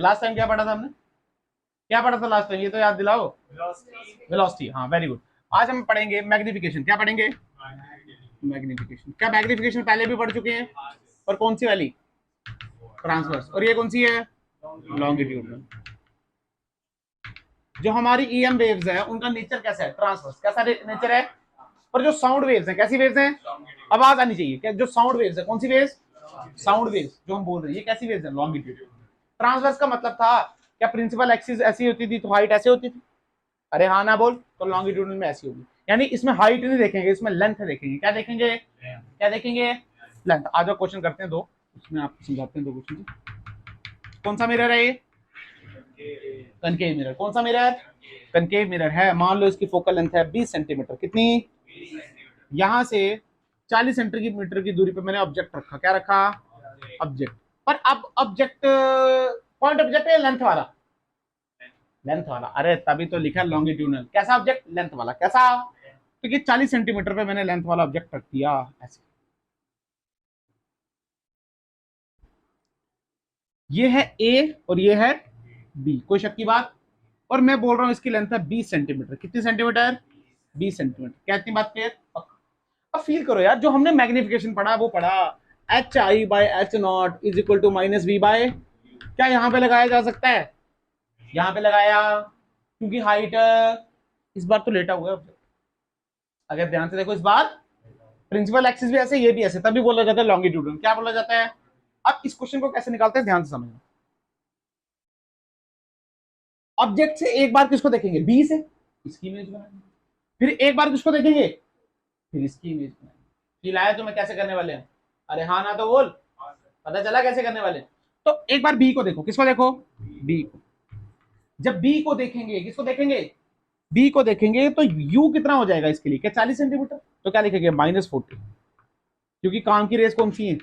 Last time क्या पढ़ा था हमने, क्या पढ़ा था लास्ट टाइम, ये तो याद दिलाओ। वेलोसिटी, हाँ वेरी गुड। आज हम पढ़ेंगे मैग्निफिकेशन। क्या पढ़ेंगे? मैग्निफिकेशन। क्या मैग्निफिकेशन पहले भी पढ़ चुके हैं? और कौन सी वाली? ट्रांसवर्स। और ये कौन सी है? लॉन्गिट्यूडनल। जो हमारी ईएम वेव्स है उनका नेचर कैसा है? ट्रांसवर्स। कैसा नेचर है? और जो साउंड वेव्स हैं कैसी वेव्स हैं? आवाज आनी चाहिए। क्या जो साउंड वेव्स है कौन सी वेव्स? साउंड वेव्स जो हम बोल रहे हैं ये कैसी वेव्स है? लॉन्गिट्यूड। ट्रांसवर्स का मतलब था क्या प्रिंसिपल एक्सिस ऐसी होती थी तो हाइट ऐसे होती थी? अरे हाँ ना बोल। तो लॉन्गिट्यूडनल में ऐसी होगी, यानी इसमें हाइट नहीं देखेंगे, इसमें लेंथ देखेंगे। क्या देखेंगे? क्या देखेंगे? लेंथ। आज क्वेश्चन करते हैं दो, उसमें आपको समझाते हैं दो क्वेश्चन। कौन सा मिरर है ये? Concave mirror. कौन सा मिरर? कनकेव मिरर है। मान लो इसकी फोकल लेंथ है 20 सेंटीमीटर। कितनी? यहां से 40 सेंटीमीटर की दूरी पे मैंने ऑब्जेक्ट रखा। क्या रखा? ऑब्जेक्ट। पर अब ऑब्जेक्ट पॉइंट ऑब्जेक्ट है लेंथ वाला? लेंथ वाला। अरे तभी तो लिखा लॉन्गिट्यूडनल। कैसा ऑब्जेक्ट? लेंथ वाला। कैसा? क्योंकि 40 सेंटीमीटर पे मैंने लेंथ वाला ऑब्जेक्ट रख दिया ऐसे। ये है ए और ये है बी, कोई शक की बात? और मैं बोल रहा हूं इसकी लेंथ है 20 सेंटीमीटर। कितनी सेंटीमीटर? 20 सेंटीमीटर। क्या इतनी बात क्लियर? अब फील करो यार, जो हमने मैग्निफिकेशन पढ़ा वो पढ़ा H I by H naught is equal to minus V by. क्या यहां पे लगाया जा सकता है? यहां पे लगाया, क्योंकि हाइट इस बार तो लेटा हुआ है। अगर ध्यान से देखो इस बार प्रिंसिपल एक्सिस भी ऐसे, ये भी ऐसे, तभी बोला जाता है लॉन्गिट्यूडनल। क्या बोला जाता है? अब इस क्वेश्चन को कैसे निकालते हैं ध्यान से समझना। ऑब्जेक्ट से एक बार किसको देखेंगे? बी से, इसकी इमेज बनाएंगे। फिर एक बार किसको देखेंगे? फिर इसकी इमेज बनाएंगे। फील आया तुम्हें कैसे करने वाले हैं? अरे हाँ ना तो बोल। पता चला कैसे करने वाले हैं? तो एक बार बी को देखो। किसको देखो? बी को। जब बी को देखेंगे, किसको देखेंगे? बी को देखेंगे तो यू कितना हो जाएगा इसके लिए? क्या 40 सेंटीमीटर? तो क्या लिखेंगे? -40, क्योंकि काम की रेस कौन सी है?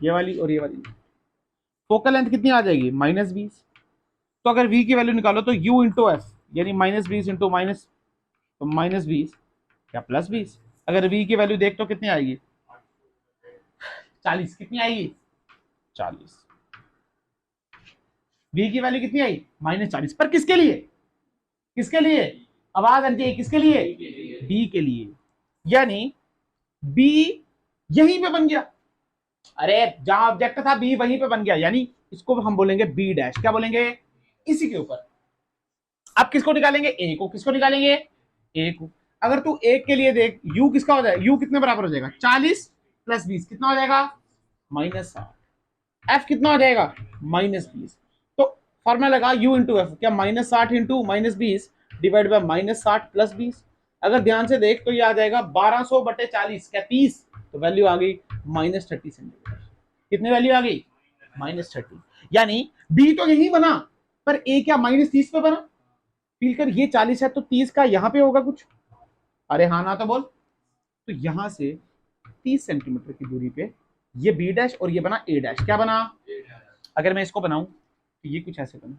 ये वाली और ये वाली। फोकल लेंथ कितनी आ जाएगी? -20। तो अगर v की वैल्यू निकालो तो u इंटू एफ, यानी -20 इंटू माइनस, तो -20 या +20। अगर v की वैल्यू देख तो कितनी आएगी? 40। कितनी आएगी? 40। v की वैल्यू कितनी आई? -40। पर किसके लिए? किसके लिए? आवाज आनी चाहिए। किसके लिए? b के लिए। यानी b यहीं पे बन गया। अरे जहां ऑब्जेक्ट था b वहीं पे बन गया, यानी इसको हम बोलेंगे b डैश। क्या बोलेंगे? इसी के ऊपर। अब किसको निकालेंगे? ए को। किसको निकालेंगे? ए को। अगर तू एक के लिए देख, u किसका हो जाएगा? u कितने बराबर हो जाएगा? 40 + 20 कितना हो जाएगा? -60। f कितना हो जाएगा? -20। तो फॉर्मूला लगा u इंटू एफ। क्या? -60 इंटू -20 डिवाइड बाय -60 + 20। अगर ध्यान से देख तो ये आ जाएगा 1200/40। क्या 30? तो वैल्यू आ गई -30 सेंटीमीटर। कितनी वैल्यू आ गई? -30। यानी b तो यही बना, पर a क्या -30 पे बना? फील कर, ये 40 है तो 30 का यहां पे होगा कुछ। अरे हाँ ना तो बोल। तो यहां से 30 सेंटीमीटर की दूरी पे ये बी डैश और ये बना ए डैश। क्या बना? अगर मैं इसको बनाऊं तो ये कुछ ऐसे बना।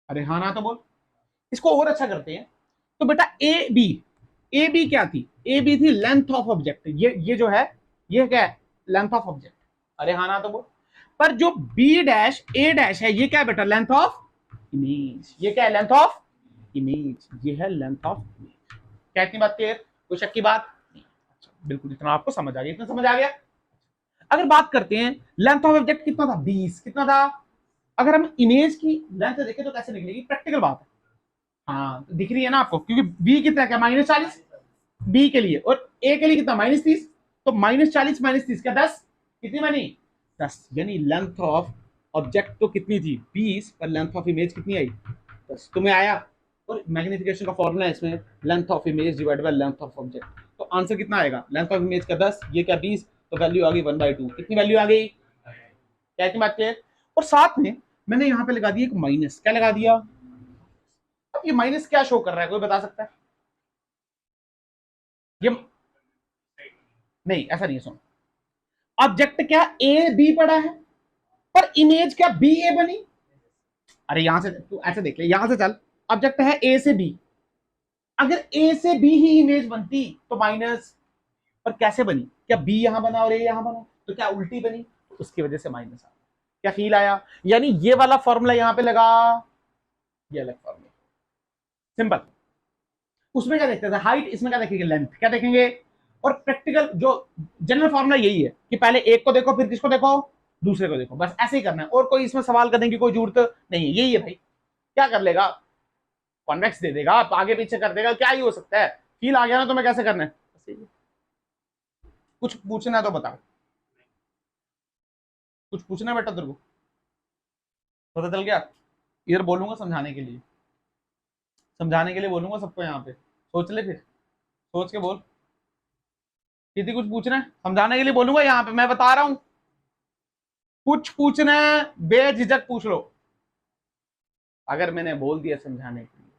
अरे हाँ ना तो बोल। इसको और अच्छा करते हैं। तो बेटा ए बी क्या थी? ए बी थी लेंथ ऑफ ऑब्जेक्ट। ये जो है ये क्या है? Length of object. अरे हाँ ना तो बोल। पर जो बी डैश ए डैश है ये क्या है बेटा? Length of image. ये क्या है? Length of image. ये है लेंथ ऑफ इमेज। क्या इतनी बात क्लियर? कोई शक की बात? अच्छा, बिल्कुल। इतना आपको समझ आ गया? इतना समझ आ गया? अगर बात करते हैं लेंथ ऑफ ऑब्जेक्ट कितना था? 20। कितना था? अगर हम इमेज की लेंथ देखें तो कैसे निकलेगी? प्रैक्टिकल बात है। हाँ दिख रही है ना आपको, क्योंकि बी कितना? क्या -40 बी के लिए, और ए के लिए कितना? -30। तो -40 -30 क्या 10? कितनी बनी? 10। यानी लेंथ ऑफ ऑब्जेक्ट तो कितनी थी? 20, पर लेंथ ऑफ इमेज कितनी आई? 10। तुम्हें आया? और मैग्निफिकेशन का फॉर्मूला है इसमें, length of image divide by length of object. तो आंसर कितना आएगा? लेंथ ऑफ इमेज का 10, ये क्या 20, तो वैल्यू आ गई 1/2। कितनी वैल्यू आ गई? क्या की बात है? और साथ में मैंने यहां पे लगा दिया एक माइनस। क्या लगा दिया? अब ये माइनस क्या शो कर रहा है? कोई बता सकता है? ये नहीं, ऐसा नहीं है। सुन, ऑब्जेक्ट क्या ए बी पड़ा है, पर इमेज क्या बी ए बनी? अरे यहां से तू ऐसे देख ले, यहां से चल। ऑब्जेक्ट है ए से बी, अगर ए से बी ही इमेज बनती तो माइनस, पर कैसे बनी? क्या बी यहां बना और ए यहां बना? तो क्या उल्टी बनी? तो उसकी वजह से माइनस आ। क्या फील आया? यानी ये वाला फॉर्मूला यहां पे लगा, ये अलग फॉर्मूला, सिंपल। उसमें क्या देखते थे? हाइट, इसमें क्या देखेंगे? लेंथ। क्या देखेंगे? और प्रैक्टिकल जो जनरल फॉर्मूला यही है कि पहले एक को देखो, फिर किसको देखो? दूसरे को देखो। बस ऐसे ही करना है, और कोई इसमें सवाल करने की कोई जरूरत नहीं है। यही है भाई। क्या कर लेगा? कॉन्वेक्स दे देगा, आगे पीछे कर देगा, क्या ही हो सकता है? फील आ गया ना, तो मैं कैसे करना है? कुछ पूछना है तो बताओ। कुछ पूछना है बेटा तेरे को? पता चल गया? इधर बोलूंगा समझाने के लिए, समझाने के लिए बोलूंगा सबको। यहाँ पे सोच ले, फिर सोच के बोल। किसी कुछ पूछना है? समझाने के लिए बोलूंगा यहाँ पे, मैं बता रहा हूं। कुछ पूछना है बेझिझक पूछ लो। अगर मैंने बोल दिया समझाने के लिए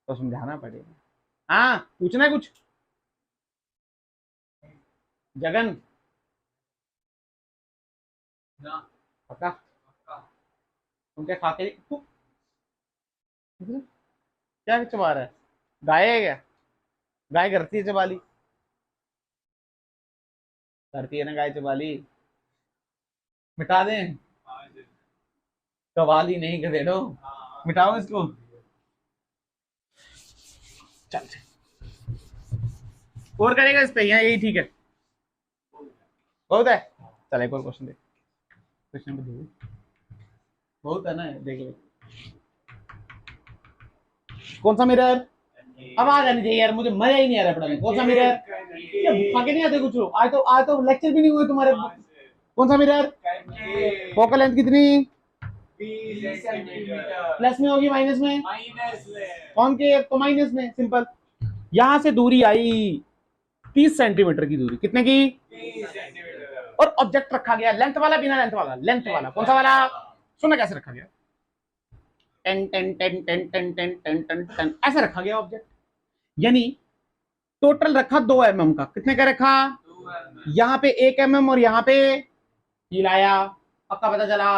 तो समझाना पड़ेगा। हाँ, पूछना है कुछ? जगन पक्का? तुम क्या खाते? क्या चबा रहा है? गाय है क्या? गाय करती है चबाली? करती है ना गाय चबाली? मिटा दें? कवाली नहीं कर दो, मिटाओ इसको। चल और करेगा इस पे, यहाँ यही ठीक है, बहुत है। चल एक और क्वेश्चन देख, क्वेश्चन देख, बहुत है ना, देख ले। कौन सा मिरर? अब आ जानी चाहिए यार, मुझे मजा ही नहीं आ रहा पढ़ाने। कौन सा मिरर? आगे नहीं आते कुछ लोग। आज तो लेक्चर भी नहीं हुए तुम्हारे। कौन सा मिरर? फोकल लेंथ कितनी? प्लस में होगी माइनस में? कौन के तो माइनस में, सिंपल। यहां से दूरी आई 30 सेंटीमीटर की दूरी, कितने की? 30 सेंटीमीटर। और ऑब्जेक्ट रखा गया लेंथ वाला, बिना लेंथ वाला? लेंथ वाला। कौन सा वाला? सुनना कैसे रखा गया? 10 10 10 10 10 10 10 10 10 ऐसे रखा गया ऑब्जेक्ट। यानी टोटल रखा 2 mm का। कितने का रखा? यहाँ पे 1 mm और यहाँ पे हिलाया, पक्का पता चला।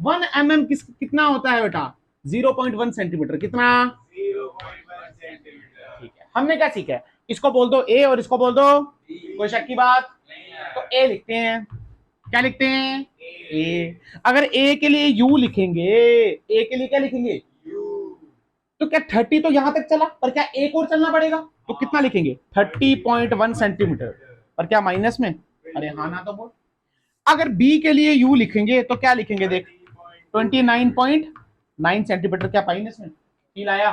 1 mm कितना होता है बेटा? 0.1 सेंटीमीटर। कितना? 0.1 सेंटीमीटर। ठीक है, हमने क्या सीखा है? इसको बोल दो ए और इसको बोल दो, कोई शक की बात? तो ए लिखते हैं। क्या लिखते हैं? ए। अगर ए के लिए यू लिखेंगे, ए के लिए क्या लिखेंगे? तो क्या 30 तो यहां तक चला, पर क्या एक और चलना पड़ेगा? तो कितना लिखेंगे? 30.1 सेंटीमीटर। पर क्या माइनस में? अरे हाँ ना तो बोल। अगर बी के लिए यू लिखेंगे तो क्या लिखेंगे? देख, 29.9 सेंटीमीटर। क्या माइनस में? फील आया?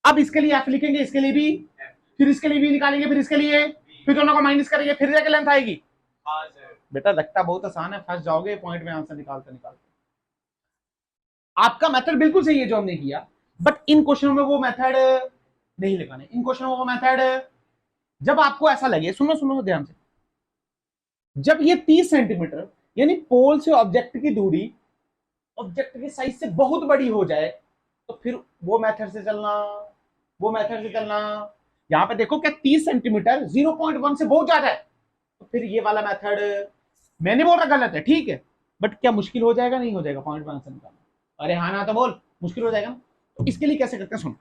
अब इसके लिए एफ लिखेंगे, इसके लिए भी, फिर इसके लिए भी निकालेंगे, फिर इसके लिए, फिर दोनों को माइनस करेंगे, फिर जाके लेंथ आएगी। बेटा लगता बहुत आसान है, फंस जाओगे पॉइंट में आंसर निकालते निकालते। आपका मेथड बिल्कुल सही है जो हमने किया, बट इन क्वेश्चनों में वो मेथड नहीं लगाने। इन क्वेश्चनों में वो मेथड, जब आपको ऐसा लगे, सुनो सुनो ध्यान से, जब ये 30 सेंटीमीटर यानी पोल से ऑब्जेक्ट की दूरी ऑब्जेक्ट के साइज से बहुत बड़ी हो जाए, तो फिर वो मेथड से चलना, वो मेथड से चलना। यहां पे देखो, क्या 30 सेंटीमीटर 0.1 से बहुत ज्यादा है, तो फिर ये वाला मेथड मैंने बोल रहा गलत है, ठीक है, बट क्या मुश्किल हो जाएगा? नहीं हो जाएगा पॉइंट में आंसर निकालना? अरे हाँ ना तो बोल, मुश्किल हो जाएगा ना। तो इसके लिए कैसे करते हैं, सुन।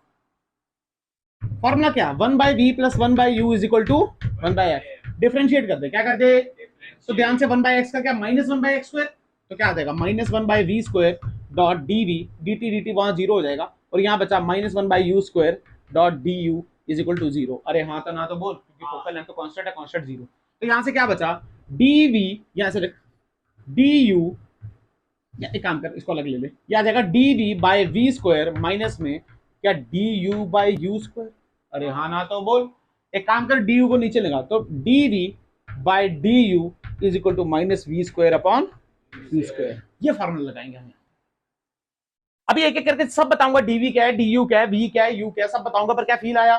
फॉर्मूला क्या? 1/v plus 1/u is equal to 1/f। Differentiate कर दे। क्या कर दे? तो ध्यान से, 1/x का क्या? -1/x square. तो क्या आ जाएगा? -1/v square dot dv, dt dt वहां जीरो हो जाएगा, और यहाँ बचा -1/u square dot du is equal to 0। अरे हाँ तो ना तो बोल, क्योंकि फोकल लेंथ तो कांस्टेंट है, कांस्टेंट 0। तो यहाँ से क्या बचा? dv, यहाँ से du, या एक काम कर, इसको अलग ले ले, या आ जाएगा dv by v square minus में क्या du बाय u स्क्वायर। अरे हाँ ना तो बोल। एक काम कर, du को नीचे लगा, तो dv by du is equal to minus v square upon u square. ये फॉर्मूला लगाएंगे हम। अभी एक एक करके सब बताऊंगा, dv क्या है, du क्या है, v क्या है, u क्या है, सब बताऊंगा। पर क्या फील आया?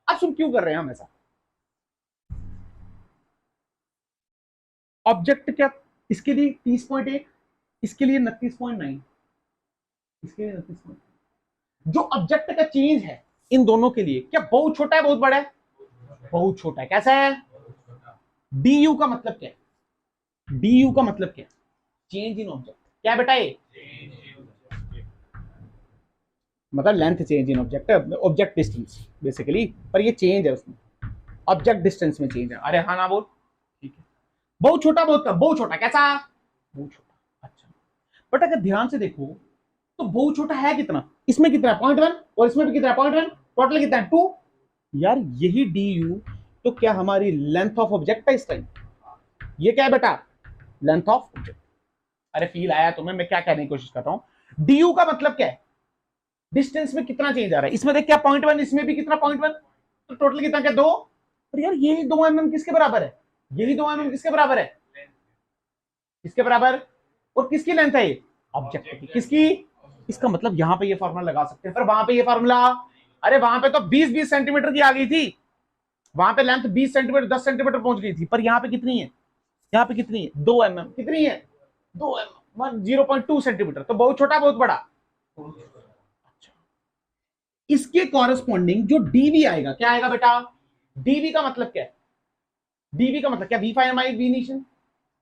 अब सुन, क्यों कर रहे हैं हम ऐसा? ऑब्जेक्ट क्या, इसके लिए 30.1, इसके लिए 29.9, इसके लिए 29.9। जो ऑब्जेक्ट का चेंज है इन दोनों के लिए, क्या बहुत छोटा है, बहुत बड़ा है? बहुत छोटा है। कैसा है? du का मतलब क्या है? du का मतलब क्या है? Change in object. क्या बेटा ये? मतलब length change in object, object distance basically, पर ये चेंज है उसमें, ऑब्जेक्ट डिस्टेंस में चेंज है। अरे हाँ ना बोल। ठीक है, बहुत छोटा, बहुत कम, बहुत छोटा। कैसा? बहुत छोटा। बट अगर ध्यान से देखो तो बहुत छोटा है कितना, इसमें कितना है 0.1 और इसमें भी कितना है 0.1, टोटल कितना है 2। यार यही डी यू तो क्या हमारी लेंथ ऑफ ऑब्जेक्ट है इस टाइम, ये क्या है बेटा लेंथ ऑफ ऑब्जेक्ट। अरे फील आया तुम्हें मैं क्या कहने की कोशिश कर रहा हूं, डी यू का मतलब क्या है, डिस्टेंस में कितना चेंज आ रहा है, इसमें देख क्या 0.1 इसमें भी कितना 0.1, तो टोटल कितना क्या 2। और यार यही 2 mm किसके बराबर है, यही 2 mm किसके बराबर है, किसके बराबर, और किसकी लेंथ है ये ऑब्जेक्ट की, किसकी, इसका मतलब यहां पे ये फार्मूला लगा सकते हैं, पर वहां पे ये फार्मूला, अरे वहां पे तो 20-20 सेंटीमीटर की आ गई थी, वहां पे लेंथ 20 सेंटीमीटर 10 सेंटीमीटर पहुंच गई थी, पर यहाँ पे कितनी है, यहाँ पे कितनी है 2 mm, कितनी है 2 mm 0.2 सेंटीमीटर, तो बहुत छोटा बहुत बड़ा। अच्छा इसके कॉरेस्पॉन्डिंग जो डीवी आएगा क्या आएगा बेटा, डीवी का मतलब क्या है, डीवी का मतलब क्या v final minus v initial,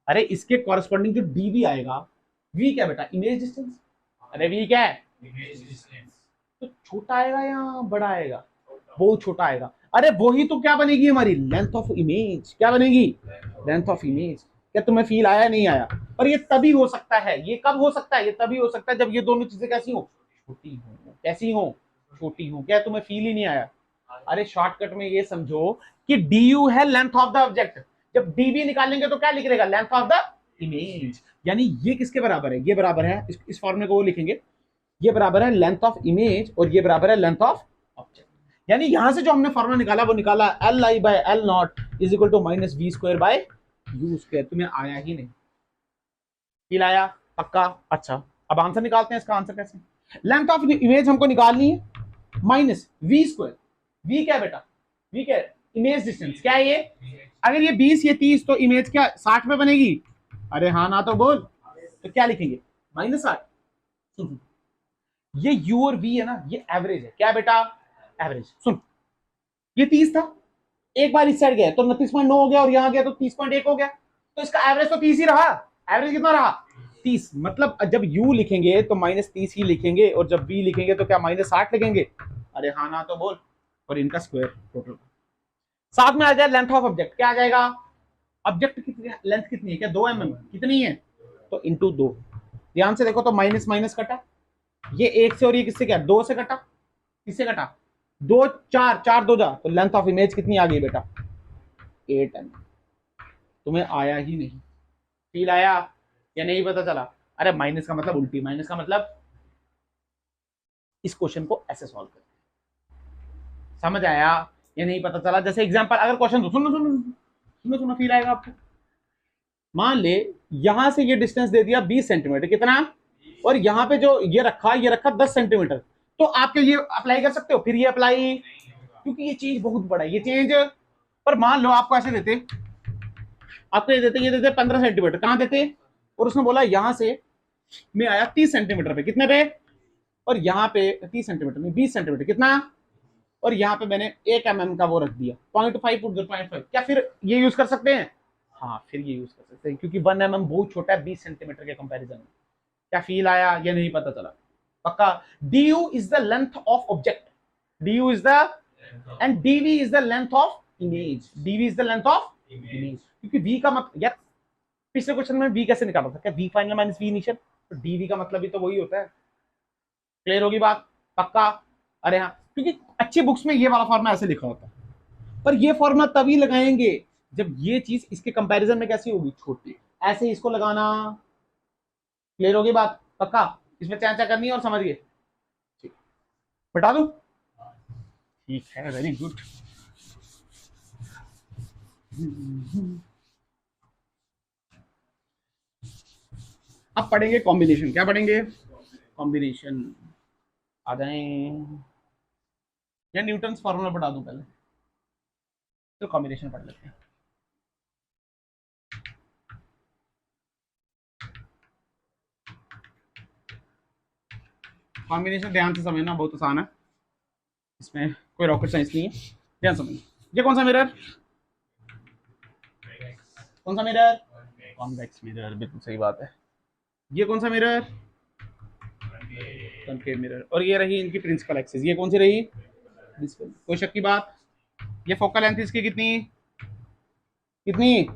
अरे इसके कॉरेस्पॉन्डिंग जो डीवी आएगा, वी क्या बेटा इमेज डिस्टेंस, अरे वी क्या है तो छोटा आएगा या बड़ा आएगा, बहुत छोटा आएगा, अरे वही तो क्या बनेगी हमारी लेंथ ऑफ इमेज, क्या बनेगी लेंथ ऑफ इमेज। क्या तुम्हें फील आया नहीं आया, और ये तभी हो सकता है, ये कब हो सकता है, ये तभी हो सकता है जब ये दोनों चीजें कैसी हो छोटी हो, कैसी हो छोटी हो। क्या तुम्हें फील ही नहीं आया, अरे शॉर्टकट में ये समझो कि डी यू है लेंथ ऑफ द ऑब्जेक्ट, जब डीवी निकालेंगे तो क्या लिख रहेगा लेंथ ऑफ द इमेज, यानी ये किसके बराबर है, ये बराबर है इस फॉर्मूले को वो लिखेंगे, ये बराबर है लेंथ ऑफ इमेज और ये बराबर है लेंथ ऑफ ऑब्जेक्ट। यानी यहां से जो हमने फॉर्मूला निकाला वो निकाला l i by l naught is equal to minus v square by u square. तुम्हें आया ही नहीं, फील आया पक्का। अच्छा अब आंसर निकालते हैं, इसका आंसर कैसे, लेंथ ऑफ इमेज हमको निकालनी है माइनस वी स्क्वायर, वी क्या है बेटा, वी क्या है इमेज डिस्टेंस, क्या है ये, अगर ये 20 ये 30 तो इमेज क्या 60 पे बनेगी, अरे हाँ ना तो बोल, तो क्या लिखेंगे -60। ये यू और वी है ना ये एवरेज है, क्या बेटा एवरेज। सुन ये 30 था, एक बार इस साइड गया तो 29.9 हो गया और यहां गया तो 30.1 हो गया, तो इसका एवरेज तो 30 ही रहा, एवरेज कितना रहा 30, मतलब जब u लिखेंगे तो -30 ही लिखेंगे और जब v लिखेंगे तो क्या -60 लिखेंगे, अरे हाँ ना तो बोल, और इनका स्क्वायर टोटल साथ में आ जाए लेंथ ऑफ ऑब्जेक्ट, क्या आ जाएगा ऑब्जेक्ट की लेंथ कितनी है, क्या 2 mm कितनी है, तो इंटू 2, ध्यान से देखो तो माइनस माइनस कटा, ये 1 से और ये किससे क्या 2 से कटा, किससे कटा 2 4 4 2 जा, तो लेंथ ऑफ इमेज कितनी आ गई बेटा 8 mm। तुम्हें आया ही नहीं, फील आया या नहीं पता चला, अरे माइनस का मतलब उल्टी, माइनस का मतलब इस क्वेश्चन को ऐसे सॉल्व कर, समझ आया या नहीं पता चला। जैसे एग्जांपल अगर क्वेश्चन तो सुनो सुनो सुनो सुनो फील आएगा आपको, मान ले यहां से ये डिस्टेंस दे दिया 20 सेंटीमीटर कितना, और यहां पे जो ये रखा 10 सेंटीमीटर, तो आपके ये अप्लाई कर सकते हो, फिर ये अप्लाई, क्योंकि ये चीज बहुत बड़ा है ये चेंज। पर मान लो आपको ऐसे देते, आपको ये देते 15 सेंटीमीटर, कहां देते, और उसने बोला यहां से मैं आया 30 सेंटीमीटर पे, कितने पे, और यहाँ पे 30 सेंटीमीटर में 20 सेंटीमीटर कितना, और यहाँ पे मैंने 1 mm का वो रख दिया 0.5 फुट 0.5, क्या फिर ये यूज कर सकते हैं, हाँ फिर ये यूज कर सकते हैं, क्योंकि 1 mm बहुत छोटा है 20 सेंटीमीटर के कंपैरिजन में। क्या फील आया ये नहीं पता चला पक्का। du is the length of object, du is the end dv is the length of image, dv is the length of image, क्योंकि v का मतलब यार पिछले क्वेश्चन में v कैसे निकाला था, क्या v final minus v initial, तो dv का मतलब भी तो वही होता है। क्लियर होगी बात पक्का। अरे हाँ क्योंकि अच्छी बुक्स में ये वाला फॉर्मूला ऐसे लिखा होता है, पर ये फॉर्मूला तभी लगाएंगे जब ये चीज इसके कंपैरिजन में कैसी होगी छोटी, ऐसे इसको लगाना। क्लियर होगी बात पक्का, इसमें चर्चा करनी है और समझिए, ठीक बता दो, ठीक है वेरी गुड। अब पढ़ेंगे कॉम्बिनेशन, क्या पढ़ेंगे कॉम्बिनेशन, आ जाए या न्यूटन्स फॉर्मूला पढ़ा दूं पहले, तो कॉम्बिनेशन पढ़ लेते हैं। कॉम्बिनेशन ध्यान से समझना, बहुत आसान है, इसमें कोई रॉकेट साइंस नहीं है, ध्यान समझना। ये कौन सा मिरर, कौन सा मिरर, कॉन्वेक्स मिरर, बिल्कुल सही बात है। ये कौन सा मिरर, कॉन्केव मिरर, और ये रही इनकी प्रिंसिपल एक्सिस, ये कौन सी रही प्रिंसिपल, कोई शक की बात। ये फोकल लेंथ इसकी कितनी कितनी,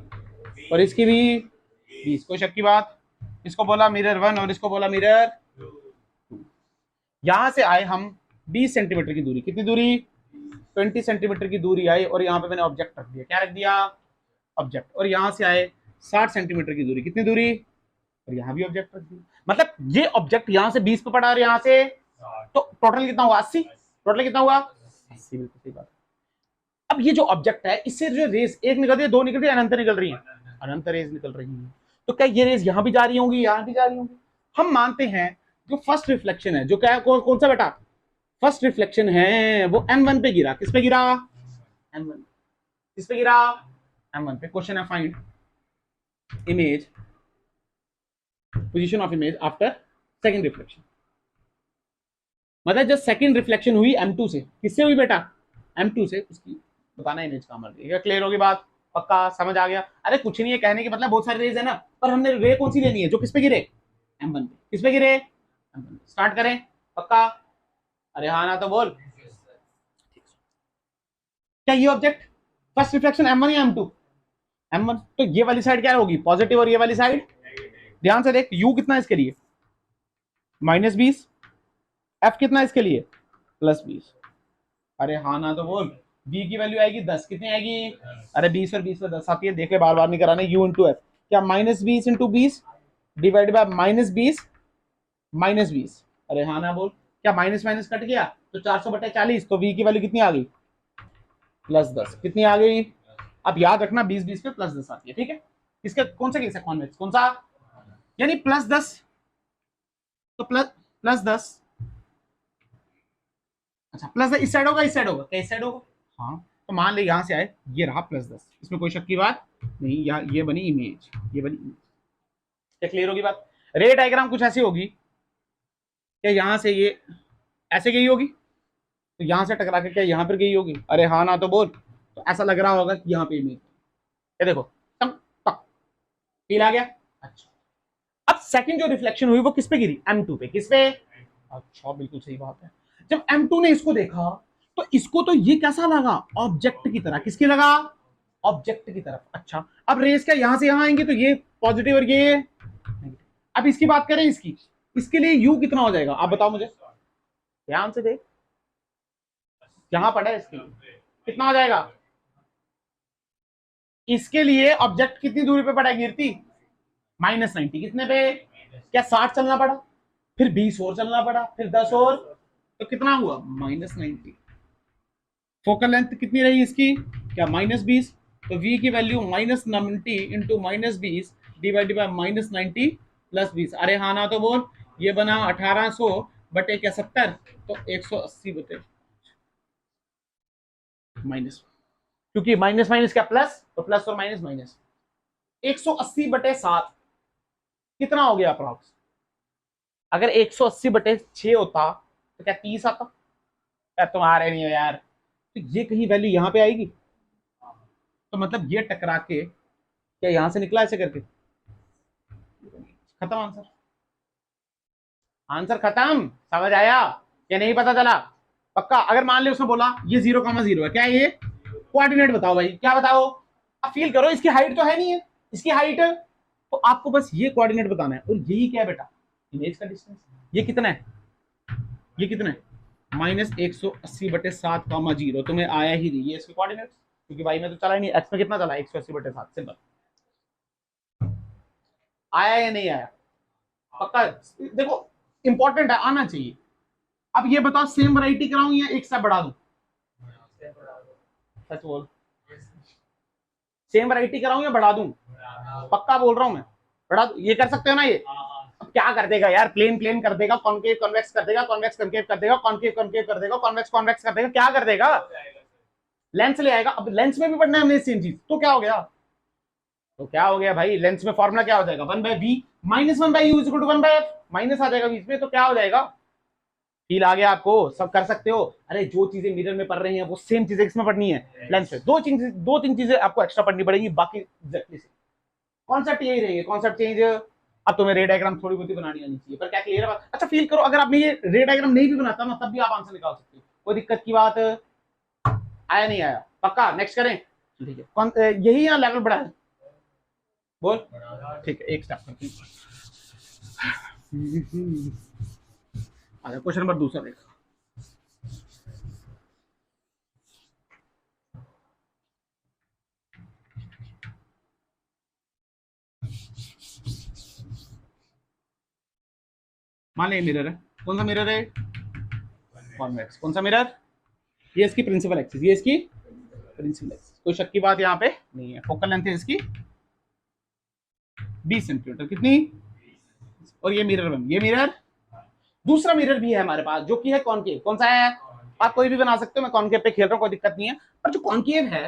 और इसकी भी 20, कोई शक की बात। इसको बोला मिरर 1 और इसको बोला मिरर 2। यहां से आए हम 20 सेंटीमीटर की दूरी, कितनी दूरी 20 सेंटीमीटर की दूरी आई, और यहाँ पे मैंने ऑब्जेक्ट रख दिया, क्या रख दिया ऑब्जेक्ट, और यहां से आए 60 सेंटीमीटर की दूरी, कितनी दूरी, और यहाँ भी ऑब्जेक्ट रख दिया। मतलब ये ऑब्जेक्ट यहां से 20 पे पड़ा और यहां से, तो टोटल कितना हुआ 80, टोटल कितना हुआ 80, बिल्कुल सही बात। अब ये जो ऑब्जेक्ट है इससे जो रेस एक निकल रही है, दो निकल रही है, अनंत निकल रही है, अनंत रेस निकल रही है, तो क्या ये रेस यहां भी जा रही होंगी, यहां भी जा रही होंगी। हम मानते हैं जो फर्स्ट रिफ्लेक्शन है, जो क्या है, कौन सा बेटा फर्स्ट रिफ्लेक्शन है, वो m1 पे गिरा, किस पे गिरा m1, किस पे गिरा m1 पे। क्वेश्चन है find image, position of image after second reflection. मतलब जब सेकंड रिफ्लेक्शन हुई m2 से, किससे हुई बेटा m2 से, उसकी बताना इमेज का मर गया। क्लियर होगी बात, पक्का समझ आ गया। अरे कुछ नहीं है कहने के मतलब, बहुत सारे रेज है ना, पर हमने रे कौन सी लेनी है जो किस पे गिरे m1 पे, किस पे गिरे m1 पे। स्टार्ट करें पक्का, अरे हाँ ना तो बोल। क्या ये ऑब्जेक्ट फर्स्ट रिफ्लेक्शन m1 या m2, m1, तो ये वाली साइड क्या होगी पॉजिटिव और ये वाली साइड, ध्यान से देख u कितना है इसके लिए -20, f कितना है इसके लिए +20। अरे हाँ ना तो बोल, b की वैल्यू आएगी 10, कितनी आएगी, अरे 20 और 20 पे 10 आती है, देखे बार बार नहीं कराने, u इंटू एफ, क्या -20 इंटू 20 डिवाइड बाय -20, अरे हाँ ना बोल, क्या माइनस माइनस कट गया तो 400/40, तो v की वैल्यू कितनी आ गई +10, कितनी आ गई। अब याद रखना 20 पे +10 आती है, ठीक है। इसका कौन सा केस है कॉन्वेक्स, कौन सा, यानी +10, तो +10, अच्छा +10 इस साइड होगा, इस साइड होगा, क्या इस साइड होगा, हाँ, तो मान ले यहां से आए ये रहा +10, इसमें कोई शक की बात नहीं, यहाँ ये बनी इमेज, ये बनी इमेज, क्या क्लियर होगी बात। रे डायग्राम कुछ ऐसी होगी क्या, यहां से ये ऐसे गई होगी, तो यहां से टकरा के क्या यहां पर गई होगी, अरे हाँ ना तो बोल, तो ऐसा लग रहा होगा कि यहाँ पे इमेज, ये देखो टक टक, फील आ गया। अच्छा, अब सेकंड जो रिफ्लेक्शन हुई वो किस पे गिरी m2 पे, किस पे, अच्छा बिल्कुल सही बात है। जब m2 ने इसको देखा तो इसको तो ये कैसा लगा ऑब्जेक्ट की तरह, किसकी लगा ऑब्जेक्ट की तरफ। अच्छा, अब रेस क्या यहां से यहां आएंगे, तो ये पॉजिटिव और ये नेगेटिव। अब इसकी बात करें इसकी, इसके लिए u कितना हो जाएगा आप बताओ मुझे, ध्यान से देख, यहां पड़ा है इसके लिए कितना हो जाएगा, इसके लिए ऑब्जेक्ट कितनी दूरी पे पड़ा है कीर्ति -90, कितने पे, क्या 60 चलना पड़ा, फिर 20 और चलना पड़ा, फिर 10 और, तो कितना हुआ -90। फोकल लेंथ कितनी रही इसकी, क्या -20, तो v की वैल्यू -90 इंटू -20 डिवाइड बाय -90 +20, अरे हाँ ना तो बोल, ये बना 1800 क्या 70, तो 180 बटे माइनस, क्योंकि माइनस माइनस क्या प्लस, तो प्लस और माइनस माइनस, 180/7 कितना हो गया अप्रॉक्स। अगर 180/6 होता तो क्या 30 आता, यार तुम आ रहे नहीं हो यार, तो ये कहीं वैल्यू यहाँ पे आएगी, तो मतलब ये टकरा के क्या यहां से निकला ऐसे करके, खत्म आंसर, आंसर खत्म, समझ आया या नहीं पता चला पक्का। अगर मान ले उसने बोला ये 0,0 है, क्या है ये कोऑर्डिनेट बताओ भाई, क्या बताओ, आप फील करो इसकी हाइट तो है नहीं है, इसकी हाइट, तो आपको बस ये कोऑर्डिनेट बताना है, और यही क्या है बेटा इमेज का डिस्टेंस। ये कितना है, ये कितना है -180/7, तुम्हें आया ही नहीं, ये इसके कोऑर्डिनेट, क्योंकि भाई में तो चला ही नहीं, एक्स में कितना चला 180/7, सिंपल, आया या नहीं आया पक्का। देखो इंपॉर्टेंट है, आना चाहिए। अब ये बताओ सेम वैरायटी कराऊं या एक स्टेप बढ़ा दूं, सच बोल, सेम वैरायटी कराऊं या बढ़ा दूं, पक्का बोल रहा हूं मैं, बढ़ा दूं, ये कर सकते हो ना ये। अब क्या कर देगा यार, प्लेन प्लेन कर देगा, कॉन्केव कॉन्वेक्स कर देगा, कॉन्वेक्स कॉन्केव कर देगा, कॉन्केव कॉन्केव कर देगा, कॉन्वेक्स कॉन्वेक्स कर देगा, क्या कर देगा, लेंस ले आएगा। अब लेंस में भी पढ़ना है हमने सेम चीज, तो क्या हो गया, तो क्या हो गया भाई, लेंस में फॉर्मूला क्या हो जाएगा 1/v -1/u = 1/f, माइनस आ जाएगा बीच में, तो क्या हो जाएगा, फील आ गया आपको, सब कर सकते हो। अरे जो चीजें मिरर में पढ़ रही हैं वो सेम चीजें इसमें पढ़नी है लेंस में, दो तीन चीजें आपको एक्स्ट्रा पढ़नी पड़ेगी, बाकी एग्जैक्टली कॉन्सेप्ट यही रहेंगे, कॉन्सेप्ट चेंज। अब तुम्हें रे डायग्राम थोड़ी बहुत बनानी आनी चाहिए, पर क्या क्लियर है। अच्छा फील करो, अगर आपने ये रे डायग्राम नहीं भी बनाता ना तब भी आप आंसर निकाल सकते हो, कोई दिक्कत की बात, आया नहीं आया पक्का। नेक्स्ट करें, ठीक है, यही यहाँ लेवल बढ़ा है, बोल ठीक है, एक स्टेप करते हैं। अच्छा, क्वेश्चन नंबर दूसरा देखो। मान ली मिरर है, कौन सा मिरर है? कॉन्वेक्स। कौन सा मिरर? ये इसकी प्रिंसिपल एक्सिस, ये इसकी प्रिंसिपल एक्सिस, कोई शक की बात यहाँ पे नहीं है। फोकल लेंथ है इसकी 20 सेंटीमीटर, कितनी? और ये मिरर बन, ये मिरर। दूसरा मिरर भी है हमारे पास जो कि है कॉनकेव। कौन सा है? आप कोई भी बना सकते हो, मैं कॉनकेव पे खेल रहा हूँ, कोई दिक्कत नहीं है। पर जो कॉनकेव है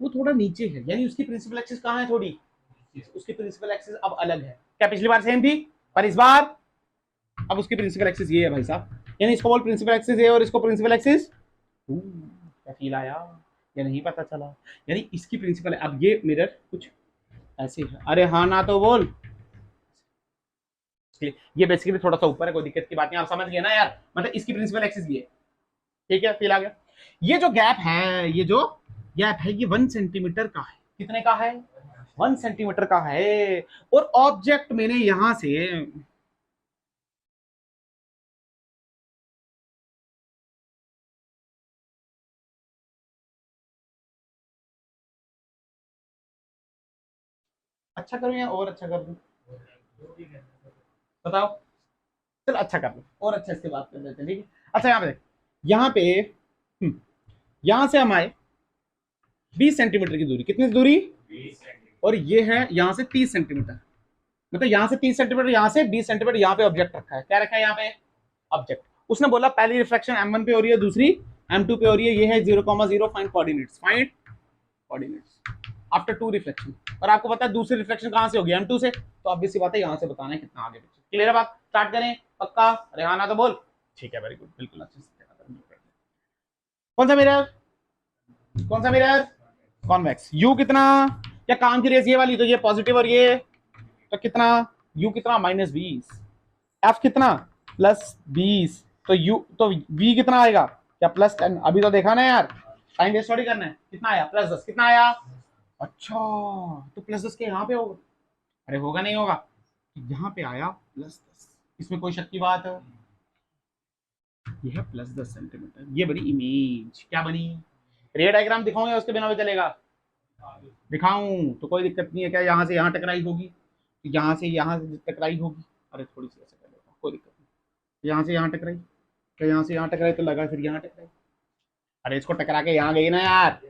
वो थोड़ा नीचे है, यानी उसकी प्रिंसिपल एक्सिस कहाँ है? थोड़ी, उसकी प्रिंसिपल एक्सिस अब अलग है। क्या पिछली बार सेम थी? पर इस बार अब उसकी प्रिंसिपल एक्सिस ये है भाई साहब, यानी इसको बोल प्रिंसिपल एक्सिस है और इसको प्रिंसिपल एक्सिस। क्या फील आया? ये नहीं पता चला, यानी इसकी प्रिंसिपल। अब ये मिरर कुछ ऐसे है। अरे हाँ ना तो बोल। ये बेसिकली थोड़ा सा ऊपर है, कोई दिक्कत की बात नहीं, आप समझ गए ना यार। मतलब इसकी प्रिंसिपल एक्सिस ये है, ठीक है, फील आ गया। ये जो गैप है, ये जो गैप है, ये 1 सेंटीमीटर का है। कितने का है? 1 सेंटीमीटर का है। और ऑब्जेक्ट मैंने यहां से, अच्छा करूं या और अच्छा कर दूं? बताओ। चल अच्छा कर लो, और अच्छा इसके बात कर लेते हैं, ठीक है। अच्छा यहाँ पे, यहाँ पे यहाँ से हम आए 20 सेंटीमीटर की दूरी। कितनी दूरी? और ये है यहाँ से 30 सेंटीमीटर। मतलब यहाँ से 30 सेंटीमीटर, यहाँ से 20 सेंटीमीटर, यहाँ पे ऑब्जेक्ट रखा है। क्या रखा है यहाँ पे? ऑब्जेक्ट। उसने बोला पहली रिफ्लेक्शन M1 पे हो रही है, दूसरी M2 पे हो रही है। ये है 0,0, find coordinates, find coordinates after 2 reflection. और आपको पता है दूसरी रिफ्लेक्शन कहां से होगी? M2 से। तो ऑब्वियस सी बात है यहाँ से बताना है कितना आगे पीछे। क्लियर है बात? स्टार्ट करें? पक्का? रेहाना तो बोल। ठीक है, वेरी गुड, बिल्कुल अच्छे से। कौन सा मिरर? कौन सा मिरर? कॉन्वेक्स। यू कितना? क्या काम की रेस ये वाली, तो ये पॉजिटिव और ये तो कितना? यू कितना? -20। एफ कितना? +20। तो यू तो वी कितना आएगा? क्या +10? अभी तो देखा ना यार, टाइम वेस्ट थोड़ी करना है। कितना आया? +10। कितना आया? अच्छा, तो +10 के यहाँ पे होगा? अरे होगा नहीं होगा, यहाँ पे आया +10। इसमें कोई शक की बात है? ये है +10 सेंटीमीटर। ये बनी इमेज। क्या बनी? रे डायग्राम दिखाऊं या उसके बिना भी चलेगा? दिखाऊं तो कोई दिक्कत नहीं है। क्या यहाँ से यहाँ टकराई होगी, यहाँ से यहाँ से टकराई होगी? अरे थोड़ी सी ऐसे कर लेता हूं, कोई दिक्कत नहीं। यहाँ से यहाँ टकराई, क्या यहाँ से यहाँ टकराई तो लगा फिर यहाँ टकराई। अरे इसको टकरा के यहाँ गई ना यार।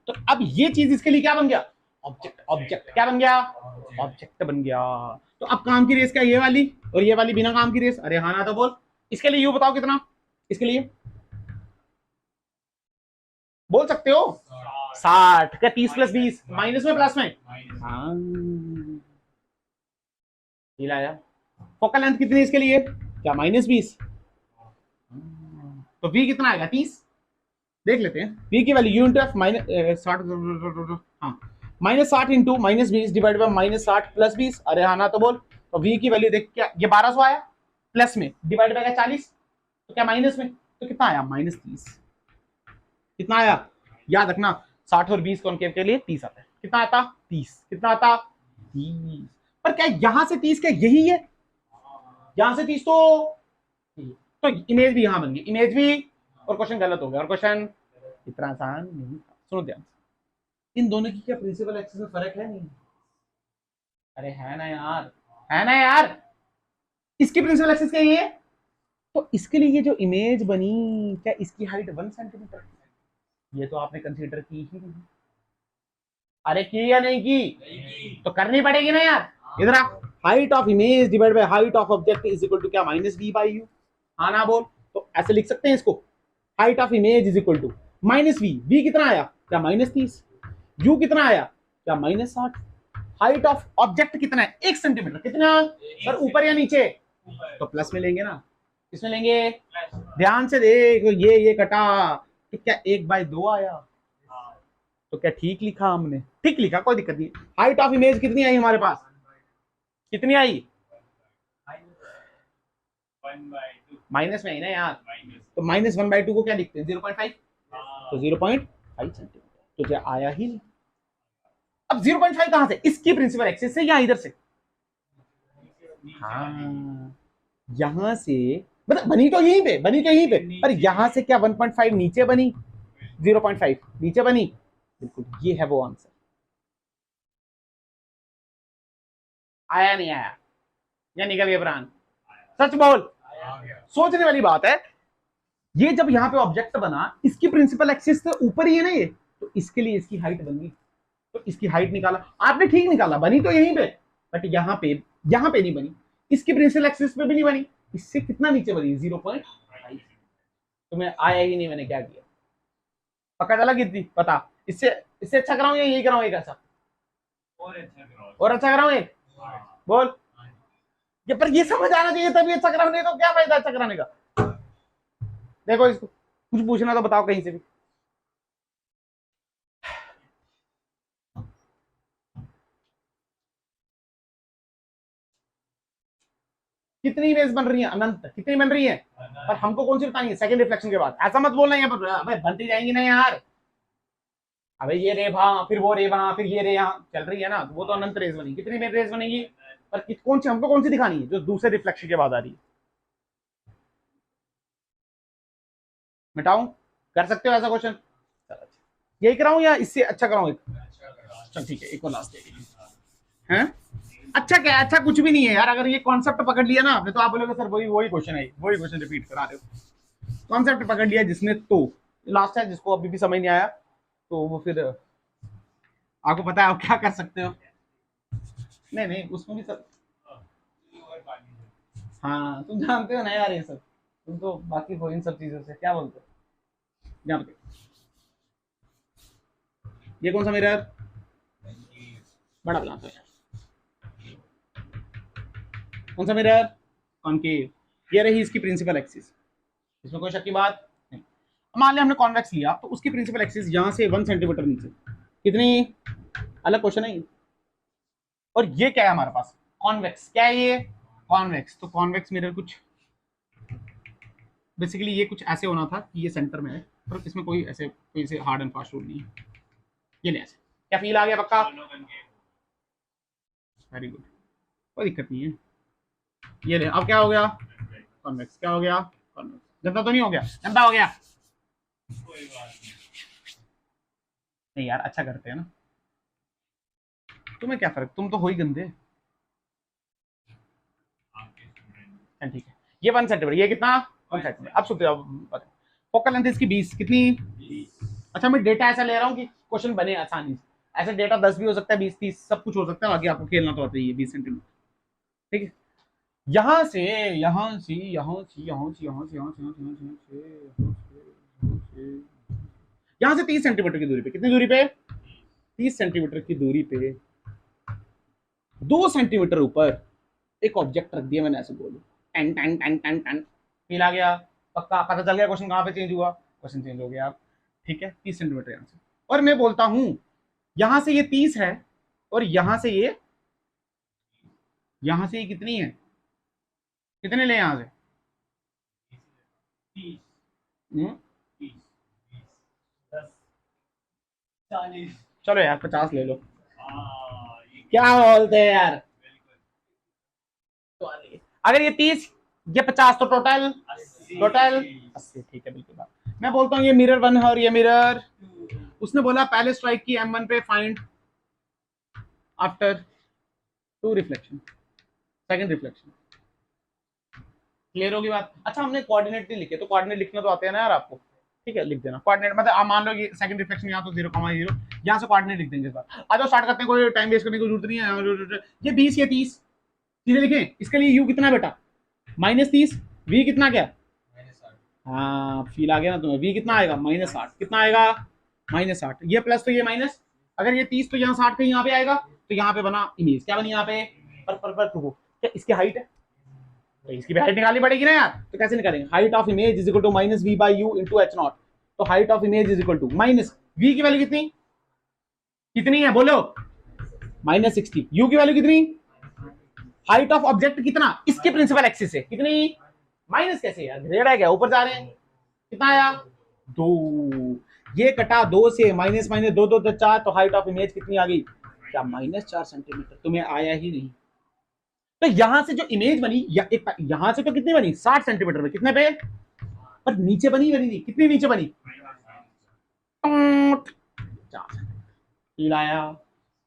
तो अब ये चीज इसके लिए क्या बन गया? ऑब्जेक्ट। ऑब्जेक्ट क्या बन गया? ऑब्जेक्ट बन गया। तो अब काम की रेस क्या? ये वाली और ये वाली बिना काम की रेस। अरे हाँ ना तो बोल। इसके लिए यू बताओ कितना? इसके लिए बोल सकते हो 60। क्या 30 + 20? माइनस में प्लस में? हाँ, हिलाया। फोकल लेंथ कितनी है इसके लिए? क्या -20? तो v कितना आएगा? 30। देख लेते हैं v की वैल्यू। यूनिट ऑफ -60, हाँ, -60 इंटू -20 डिवाइड बाई -60 + 20। अरे हाँ ना तो बोल। तो v की वैल्यू देख, क्या ये 1200 आया? प्लस में डिवाइड बाय 40, तो क्या माइनस में? तो कितना आया? -30। कितना आया? याद रखना, 60 और 20 कॉनकेव के लिए 30 आता है। कितना आता? 30। कितना आता? 30। पर क्या यहाँ से 30 क्या यही है? यहाँ से 30 तो इमेज भी यहाँ बन गई, इमेज भी। और क्वेश्चन गलत हो गया। और क्वेश्चन इतना आसान नहीं था। सुनो ध्यान से, इन दोनों की क्या प्रिंसिपल एक्सिस में फर्क है? नहीं? अरे है ना यार, है ना यार। इसकी प्रिंसिपल एक्सिस क्या है? तो इसके लिए ये जो इमेज बनी, क्या इसकी हाइट 1 सेंटीमीटर? ये तो आपने कंसीडर की ही नहीं। अरे की या नहीं की? तो करनी पड़ेगी ना यार। इधर आ, height of image divide by height of object is equal to क्या? -v/u। हाँ ना बोल। तो ऐसे लिख सकते हैं इसको, height of image is equal to -v। v कितना आया? क्या? -30। u कितना आया? क्या? -60। हाइट ऑफ ऑब्जेक्ट कितना है? 1 सेंटीमीटर। कितना? सर ऊपर या नीचे? तो प्लस में लेंगे ना। किसमें लेंगे? ध्यान से देख, ये कटा तो क्या 1/2 आया? तो क्या ठीक लिखा हमने? ठीक लिखा, कोई दिक्कत नहीं। हाइट ऑफ इमेज कितनी आई हमारे पास? कितनी आई? माइनस में आई ना यार। तो -1/2 को क्या लिखते हैं? 0.5। तो 0.5 सेंटीमीटर। तो क्या आया ही नहीं। अब 0.5 कहां से? इसकी प्रिंसिपल एक्सिस से या इधर से? हाँ, यहां से मतलब बनी तो यहीं पे, बनी तो यहीं पे, पर यहां से क्या 1.5 नीचे बनी, 0.5 नीचे बनी, बिल्कुल ये है वो आंसर। आया नहीं आया या निकल गया प्राण? सच बोल, सोचने वाली बात है। ये जब यहाँ पे ऑब्जेक्ट बना, इसकी प्रिंसिपल एक्सिस से ऊपर ही है ना ये, तो इसके लिए इसकी हाइट बनी, तो इसकी हाइट निकाला आपने, ठीक निकाला, बनी तो यहीं पे, बट यहाँ पे नहीं बनी, इसकी प्रिंसिपल एक्सिस पे भी नहीं बनी, इससे कितना नीचे बनी 0.5। तुम्हें आया ही नहीं मैंने क्या किया, पक्का चला कितनी पता, इससे इससे अच्छा कराऊं या यही कराऊं एक अच्छा, और अच्छा कराऊं एक, बोल ये, पर ये समझ आना चाहिए तभी अच्छा कराने, तो क्या फायदा अच्छा कराने का। देखो इसको कुछ पूछना तो बताओ कहीं से भी। कितनी इमेज बन रही है अनंत, कितनी बन रही है, पर हमको कौन सी बतानी है, सेकंड रिफ्लेक्शन के बाद, ऐसा मत बोलना यहाँ पर अबे बनती जाएंगी ना यार, अबे ये रे वहां फिर वो रे वहां फिर ये रे यहाँ चल रही है ना, तो वो तो अनंत रेस बनेगी, कितनी रेस बनेगी, पर कौन सी हमको कौन सी दिखानी है, जो दूसरे रिफ्लेक्शन के बाद आ रही है। मिटाऊं, कर सकते हो ऐसा क्वेश्चन, यही कराऊं या इससे अच्छा कराऊं एक, चल ठीक है एक और लास्ट है। अच्छा क्या अच्छा कुछ भी नहीं है यार, अगर ये कॉन्सेप्ट पकड़ लिया ना आपने, तो आप बोलोगे सर वही वही क्वेश्चन है, वही क्वेश्चन रिपीट करा रहे हो, कॉन्सेप्ट पकड़ लिया जिसने, तो लास्ट है, जिसको अभी भी समझ नहीं आया तो वो फिर आपको पता है आप क्या कर सकते हो। नहीं नहीं उसमें भी सब, हाँ तुम जानते हो ना यार ये सब, तुम तो बाकी हो इन सब चीजों से, क्या बोलते हो जानते। ये कौन सा मिरर, बड़ा बनाते हैं, कौन सा मिरर, कॉनकेव, ये रही इसकी प्रिंसिपल एक्सिस, इसमें कोई शक की बात नहीं। मान लिया हमने कॉन्वेक्स लिया, तो उसकी प्रिंसिपल एक्सिस यहां से 1 सेंटीमीटर नीचे, कितनी, अलग क्वेश्चन है। और ये क्या है हमारे पास, कॉन्वेक्स, क्या है ये, कॉन्वेक्स, तो कॉन्वेक्स मिरर कुछ बेसिकली ये कुछ ऐसे होना था कि ये सेंटर में है, पर इसमें कोई ऐसे हार्ड एंड फास्ट रूल नहीं है, ये नहीं ऐसे, क्या फील आ गया पक्का, वेरी गुड, कोई दिक्कत नहीं है। ये ले, अब क्या हो गया, कॉन्वेक्स, क्या हो गया, कॉन्वेक्स, गंदा तो नहीं हो गया, गंदा हो गया, नहीं यार अच्छा करते हैं ना, तुम्हें क्या फर्क, तुम तो हो ही गंदे, ठीक है। ये 1 सेंटीमीटर, ये कितना 1 सेंटीमीटर, अब सुनते हो, फोकल लेंथ इसकी 20, कितनी, अच्छा मैं डेटा ऐसा ले रहा हूँ कि क्वेश्चन बने आसानी से, ऐसे डेटा 10 भी हो सकता है, 20 30 सब कुछ हो सकता है, बाकी आपको खेलना तो आता ही है 20 सेंटीमीटर, ठीक है। यहाँ से यहाँ से यहाँ से यहाँ से यहाँ से यहाँ से यहाँ से यहाँ से यहाँ से 30 सेंटीमीटर की दूरी पे, कितनी दूरी पे, 30 सेंटीमीटर की दूरी पे 2 सेंटीमीटर ऊपर एक ऑब्जेक्ट रख दिया मैंने, ऐसे बोलो टन टन टन टन टन, फील आ गया, पक्का पता चल गया क्वेश्चन कहाँ पे चेंज हुआ, क्वेश्चन चेंज हो गया, ठीक है 30 सेंटीमीटर यहाँ से, और मैं बोलता हूं यहां से ये 30 है, और यहां से ये कितनी है, कितने ले यहां से, चलो यार 50 ले लो, क्या बोलते हैं यार, अगर ये 30 ये 50 तो टोटल 80, ठीक है बिल्कुल बात। मैं बोलता हूँ ये मिरर 1 है और ये मिरर, उसने बोला पहले स्ट्राइक की M1 पे find after 2 reflection, second reflection, clear होगी बात। अच्छा हमने कोऑर्डिनेट नहीं लिखे, तो कोऑर्डिनेट लिखना तो आते हैं ना यार आपको, ठीक है लिख देना कोऑर्डिनेट, मतलब आप मान लो ये सेकंड रिफ्लेक्शन यहाँ तो 0,0, यहाँ से कोऑर्डिनेट लिख देंगे इस बार। आ जाओ स्टार्ट करते हैं, कोई टाइम वेस्ट करने की जरूरत नहीं है, ये 20 ये 30 सीधे लिखें, इसके लिए यू कितना बेटा -30, वी कितना क्या, हाँ फील आ गया ना तुम्हें, वी कितना आएगा -60, कितना आएगा -60, ये प्लस तो ये माइनस, अगर ये 30 तो यहाँ 60 का यहाँ पे आएगा, तो यहाँ पे बना इमेज, क्या बनी यहाँ पे, पर क्या इसकी हाइट है, तो इसकी भी हाइट निकालनी पड़ेगी ना यार, तो कैसे निकालेंगे, height of image is equal to -v by u into h0, तो height of image is equal to -v की वैल्यू कितनी कितनी है बोलो, -60, u की वैल्यू कितनी, हाइट ऑफ ऑब्जेक्ट कितना, इसके प्रिंसिपल एक्सिस से कितनी, माइनस कैसे यार, ग्रेड है क्या, ऊपर जा रहे हैं, कितना आया 2, ये कटा 2 से, माइनस माइनस 2 2 तो 4, तो हाइट ऑफ इमेज कितनी आ गई, क्या -4 सेंटीमीटर, तुम्हें आया ही नहीं, तो यहां से जो इमेज बनी यहां से तो कितनी बनी 60 सेंटीमीटर पे, कितने पे, पर नीचे बनी नहीं, कितनी नीचे बनी, लाया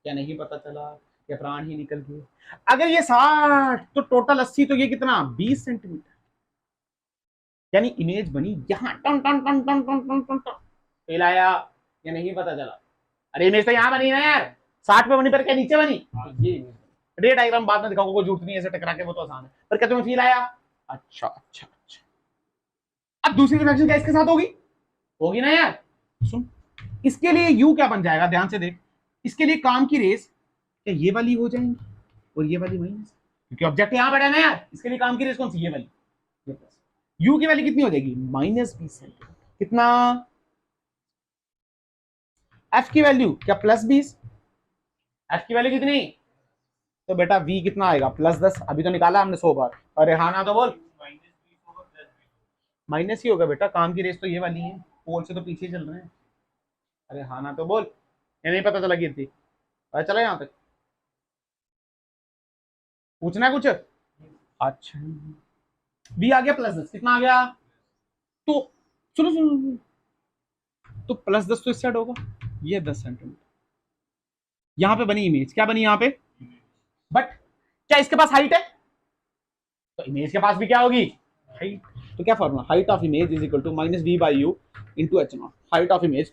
क्या नहीं पता चला, या प्राण ही निकल गए। अगर ये 60 तो टोटल 80, तो ये कितना 20 सेंटीमीटर, यानी इमेज बनी यहां टन टन टन टन टन टन टन टन, हिलाया या नहीं पता चला। अरे इमेज तो यहां बनी ना यार, 60 पे बनी पर क्या नीचे बनी, ये रे डायग्राम बाद में दिखाऊंगा, कोई जरूरत नहीं ऐसे टकरा के, वो तो आसान है, पर क्या तुम्हें फील आया। अच्छा अच्छा अच्छा, अब दूसरी रिफ्लेक्शन क्या इसके साथ होगी, होगी ना यार। सुन, इसके लिए यू क्या बन जाएगा, ध्यान से देख, इसके लिए काम की रेस क्या ये वाली हो जाएंगी और ये वाली माइनस, क्योंकि ऑब्जेक्ट यहां बैठा है ना यार, इसके लिए काम की रेस कौन सी, ये वाली, ये प्लस। यू की वैल्यू कितनी हो जाएगी -20 सेंटीमीटर, कितना, एफ की वैल्यू क्या +20, एफ की वैल्यू कितनी, तो बेटा v कितना आएगा +10, अभी तो निकाला हमने 100 बार, अरे हाँ ना तो बोल, माइनस ही होगा बेटा, काम की रेस तो ये वाली है, पोल से तो पीछे चल रहे हैं, अरे हाँ ना तो बोल, ये नहीं पता चला कि थी, अरे चला यहां तक, पूछना है कुछ, अच्छा v आ गया +10, कितना आ गया, तो सुनो सुनो, तो +10 तो इस साइड होगा, ये 10 सेंटीमीटर, यहां पे बनी इमेज, क्या बनी यहां पे, बट क्या इसके पास हाइट है, तो इमेज के पास भी क्या होगी, हाइट, तो क्या formula, height of image is equal to -v/u into h0, height of image,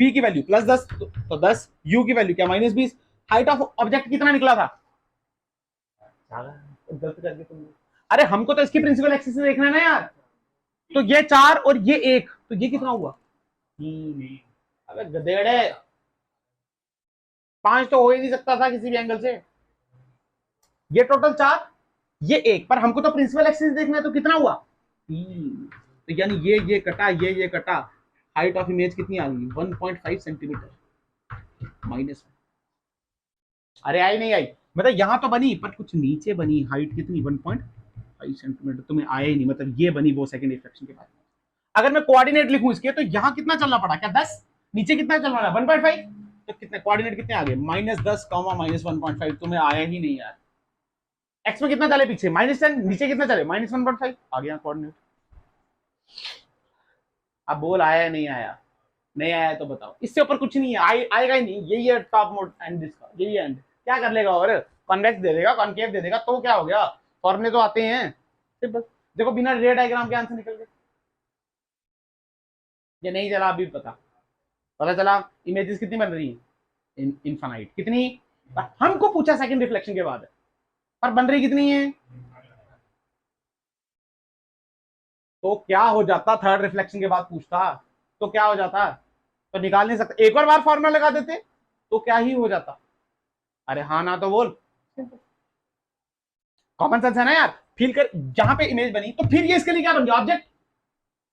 v की वैल्यू +10 तो 10, u की वैल्यू क्या -20, हाइट ऑफ ऑब्जेक्ट कितना निकला था, गलत कर दिया तुमने, अरे हमको तो इसकी प्रिंसिपल एक्सिस से देखना है ना यार, तो ये 4 और ये 1, तो ये कितना हुआ 3, अबे गधेड़े 5 तो हो ही नहीं सकता था किसी भी एंगल से, ये टोटल 4, ये 1, पर हमको तो प्रिंसिपल एक्सिस देखना है, तो कितना हुआ 3, तो यानी ये कटा, ये कटा, हाइट ऑफ इमेज कितनी आ गई 1.5 सेंटीमीटर माइनस, अरे आई नहीं आई, मतलब यहां तो बनी पर कुछ नीचे बनी, हाइट कितनी 1.5 सेंटीमीटर, तुम्हें आया ही नहीं, मतलब ये बनी वो सेकंड रिफ्लेक्शन के बाद। अगर मैं कोऑर्डिनेट लिखूं इसके, तो यहां कितना चलना पड़ा, क्या 10, नीचे कितना चलना है 1.5, तो कितने कोऑर्डिनेट कितने आ गए -10, -1.5, तुम्हें आया ही नहीं यार, एक्स में कितना चले पीछे -10, नीचे कितना चले -1.5, आ गया कोऑर्डिनेट। अब बोल आया नहीं आया, नहीं आया तो बताओ, इससे ऊपर कुछ नहीं है, आएगा ही नहीं, यही है टॉप मोड एंड, इसका यही एंड, क्या कर लेगा, और कॉन्वेक्स दे देगा, कॉनकेव दे देगा, तो क्या हो गया, फॉर्मूले तो आते हैं सिर्फ, बस देखो बिना रे डायग्राम के आंसर निकल गए, ये नहीं चला अभी पता चला इमेजेस कितनी बन रही है इनफाइनाइट, कितनी, हमको पूछा सेकंड रिफ्लेक्शन के बाद, पर बन रही कितनी है, तो क्या हो जाता थर्ड रिफ्लेक्शन के बाद पूछता, तो क्या हो जाता, तो निकाल नहीं सकता, एक और बार फॉर्मूला लगा देते तो क्या ही हो जाता, अरे हाँ ना तो बोल, कॉमन सेंस है ना यार, फील कर, जहां पे इमेज बनी तो फिर ये इसके लिए क्या बन गया ऑब्जेक्ट,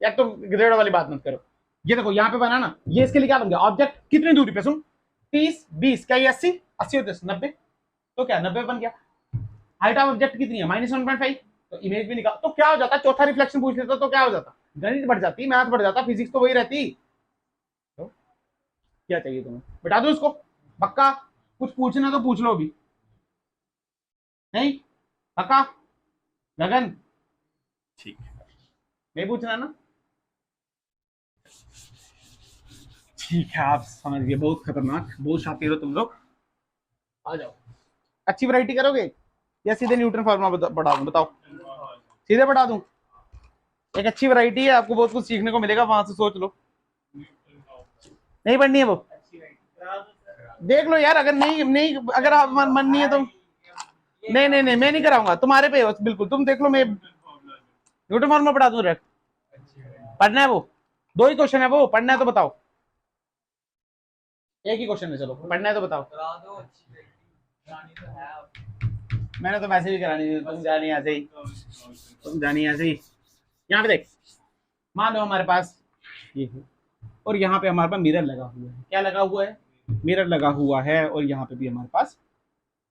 या तो ग्रेड वाली बात मत करो, ये देखो यहाँ पे बना ना, ये इसके लिए क्या बन गया ऑब्जेक्ट, कितनी दूरी पे, सुन 30 20, क्या ये 80 80 होते 90, तो क्या 90 बन गया, हाइट ऑफ ऑब्जेक्ट कितनी है -1.5, तो इमेज भी निकाल, तो क्या हो जाता, चौथा रिफ्लेक्शन पूछ लेता तो क्या हो जाता, गणित बढ़ जाती, मैथ बढ़ जाता, फिजिक्स तो वही रहती, तो क्या चाहिए तुम्हें, बता दो इसको, पक्का, कुछ पूछना तो पूछ लो अभी, नहीं पक्का, गगन ठीक है, नहीं पूछना ना, ठीक है, आप समझ गए, बहुत खतरनाक, बहुत शातिर हो तुम लोग, आ जाओ, अच्छी वैरायटी करोगे या सीधे न्यूटन फॉर्मूला पढ़ा दूं, बताओ, सीधे पढ़ा दूं, एक अच्छी वैरायटी है, आपको बहुत कुछ सीखने को मिलेगा, वहां से सोच लो, नहीं पढ़नी है वो, देख लो यार, अगर नहीं नहीं अगर आप मन नहीं है तो, नहीं मैं नहीं कराऊंगा, तुम्हारे पे बिल्कुल, तुम देख लो, मैं न्यूटन फॉर्मूला पढ़ा दूं, पढ़ना है वो, 2 ही क्वेश्चन है वो, पढ़ना है तो बताओ, एक ही क्वेश्चन है, चलो पढ़ना है तो बताओ, मैंने तो वैसे भी करानी है, तुम जानी ऐसे ही, तुम जानी ऐसे ही, यहाँ पे देख, मान लो हमारे पास ये है, और यहाँ पे हमारे पास मिरर लगा हुआ है, क्या लगा हुआ है, मिरर लगा हुआ है, और यहाँ पे भी हमारे पास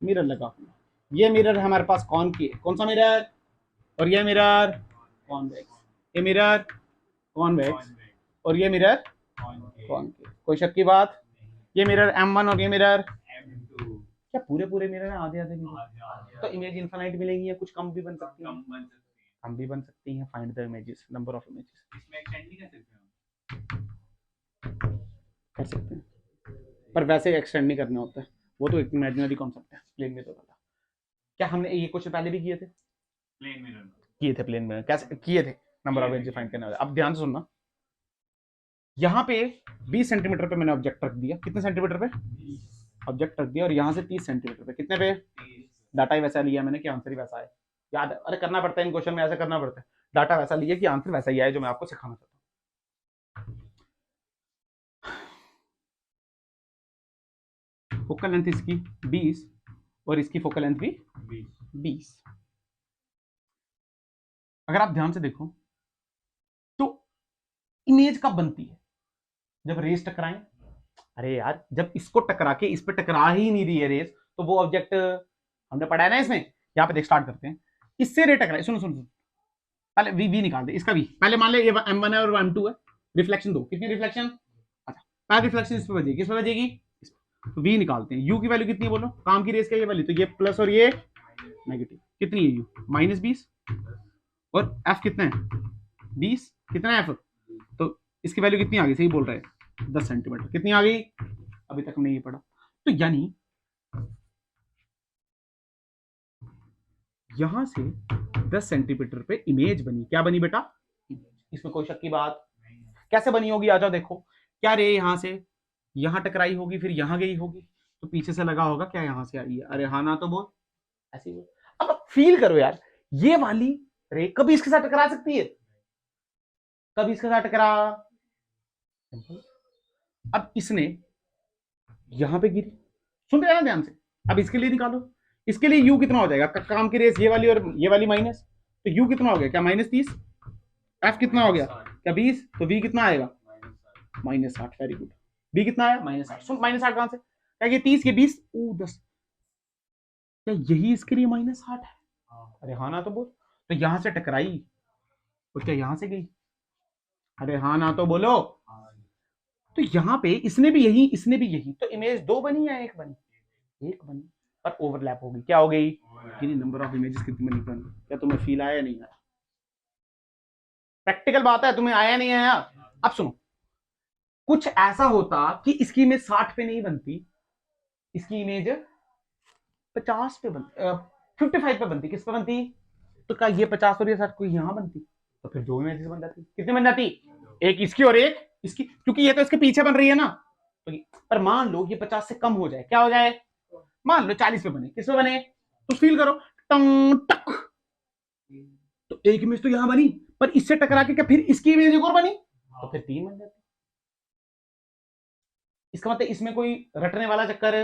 मिरर लगा हुआ है, ये मिरर हमारे पास कौन सा मिरर, और ये मिरर कॉन्वेक्स, ये मिरर कॉन्वेक्स, और ये मिरर कॉन्केव, कोई शक की बात, ये मिरर M1 और ये मिरर, क्या पूरे पूरे मिरर है, आधे आधे मिरर? तो इमेज इनफाइनाइट मिलेंगी या कुछ कम भी बन सकती है? कम भी बन सकती हैं। Find the images, number of images. इसमें एक्सटेंड नहीं कर सकते? कर सकते हैं, पर वैसे एक्सटेंड नहीं करना होता है, वो तो एक इमेजिनरी कॉन्सेप्ट है। प्लेन मिरर वाला क्या हमने ये क्वेश्चन पहले भी किए थे? प्लेन मिरर किए थे, प्लेन मिरर कैसे किए थे? नंबर ऑफ इमेजेस फाइंड करने वाले। अब ध्यान से सुनना, यहाँ पे 20 सेंटीमीटर पे मैंने ऑब्जेक्ट रख दिया। कितने सेंटीमीटर पे ऑब्जेक्ट रख दिया? और यहाँ से 30 सेंटीमीटर पे कितने पे? डाटा ही वैसा लिया मैंने कि आंसर ही वैसा है। याद है? अरे करना पड़ता है इन क्वेश्चन में, ऐसा करना पड़ता है। डाटा वैसा लिया कि आंसर वैसा ही आए, जो मैं आपको सिखाना चाहता हूँ। फोकल लेंथ इसकी 20 और इसकी फोकल लेंथ भी 20। अगर आप ध्यान से देखो तो इमेज कब बनती है? जब रेस टकराएं। अरे यार, जब इसको टकरा के इस पे टकरा ही नहीं रही है रेस, तो वो ऑब्जेक्ट हमने पढ़ा है ना इसमें। यहाँ पे देख, स्टार्ट करते हैं, इससे रे टकराए। सुनो सुनो, पहले वी निकाल दे इसका। वी पहले मान ले ये M1 है और M2 है। रिफ्लेक्शन दो, कितनी रिफ्लेक्शन? अच्छा, पहले रिफ्लेक्शन इस पे बजेगी, किस पे बजेगी? तो वी निकालते हैं। यू की वैल्यू कितनी है बोलो? काम की रेस का ये वैल्यू, तो ये प्लस और ये नेगेटिव। कितनी है? यू -20 और एफ कितना है? 20। कितना है एफ? तो इसकी वैल्यू कितनी आ गई? सही बोल रहे हैं, 10 सेंटीमीटर। कितनी आ गई? अभी तक हमने ये पढ़ा। तो यानी यहां से 10 सेंटीमीटर पे इमेज बनी। क्या बनी बेटा? इसमें कोई शक की बात? कैसे बनी होगी? आ जाओ देखो। क्या रे यहां से यहां टकराई होगी, फिर यहां गई होगी, तो पीछे से लगा होगा। क्या यहां से आई है? अरे हाँ ना तो बोल, ऐसी बोल। अब फील करो यार, ये वाली रे कभी इसके साथ टकरा सकती है? कभी इसके साथ टकरा। अब इसने यहां पे गिरी, सुन रहे हैं ध्यान से। अब इसके लिए निकालो, इसके लिए यू कितना हो जाएगा? काम की रेस ये वाली और ये वाली माइनस, तो यू कितना हो गया? क्या -30? एफ कितना हो गया? क्या 20? तो वी कितना आएगा? -60। Very good. बी कितना आया? -60। सुन, -60 कहां से? क्या ये 30 के 20 10? क्या यही इसके लिए -60 है? अरे हाँ ना तो बोल। तो यहां से टकराई और क्या यहां से गई? अरे हाँ ना तो बोलो। तो यहाँ पे इसने भी यही, इसने भी यही, तो इमेज दो बनी या एक बनी? एक बनी, पर ओवरलैप हो गई। क्या हो गई? नंबर ऑफ इमेजेस कितनी बनी? क्या तुम्हें फील आया नहीं आया? प्रैक्टिकल बात है, तुम्हें आया नहीं आया? अब सुनो, कुछ ऐसा होता कि इसकी इमेज 60 पे नहीं बनती, इसकी इमेज 50 पे बनती, 55 पे बनती। किस पे बनती? तो क्या ये 50 और ये 60 कोई यहां बनती? तो फिर दो इमेजेस बन जाती। कितनी बन जाती? एक इसकी और एक इसकी, क्योंकि ये तो इसके पीछे बन रही है ना। तो पर मान लो ये 50 से कम हो जाए, क्या हो जाए? मान लो 40 पे बने। किस पे बने? तो फील करो, टंग टक। तो एक इमेज तो यहां बनी, पर इससे टकरा के क्या फिर इसकी इमेज एक और बनी, तो फिर 3 बन जाती। इसका मतलब इसमें कोई रटने वाला चक्कर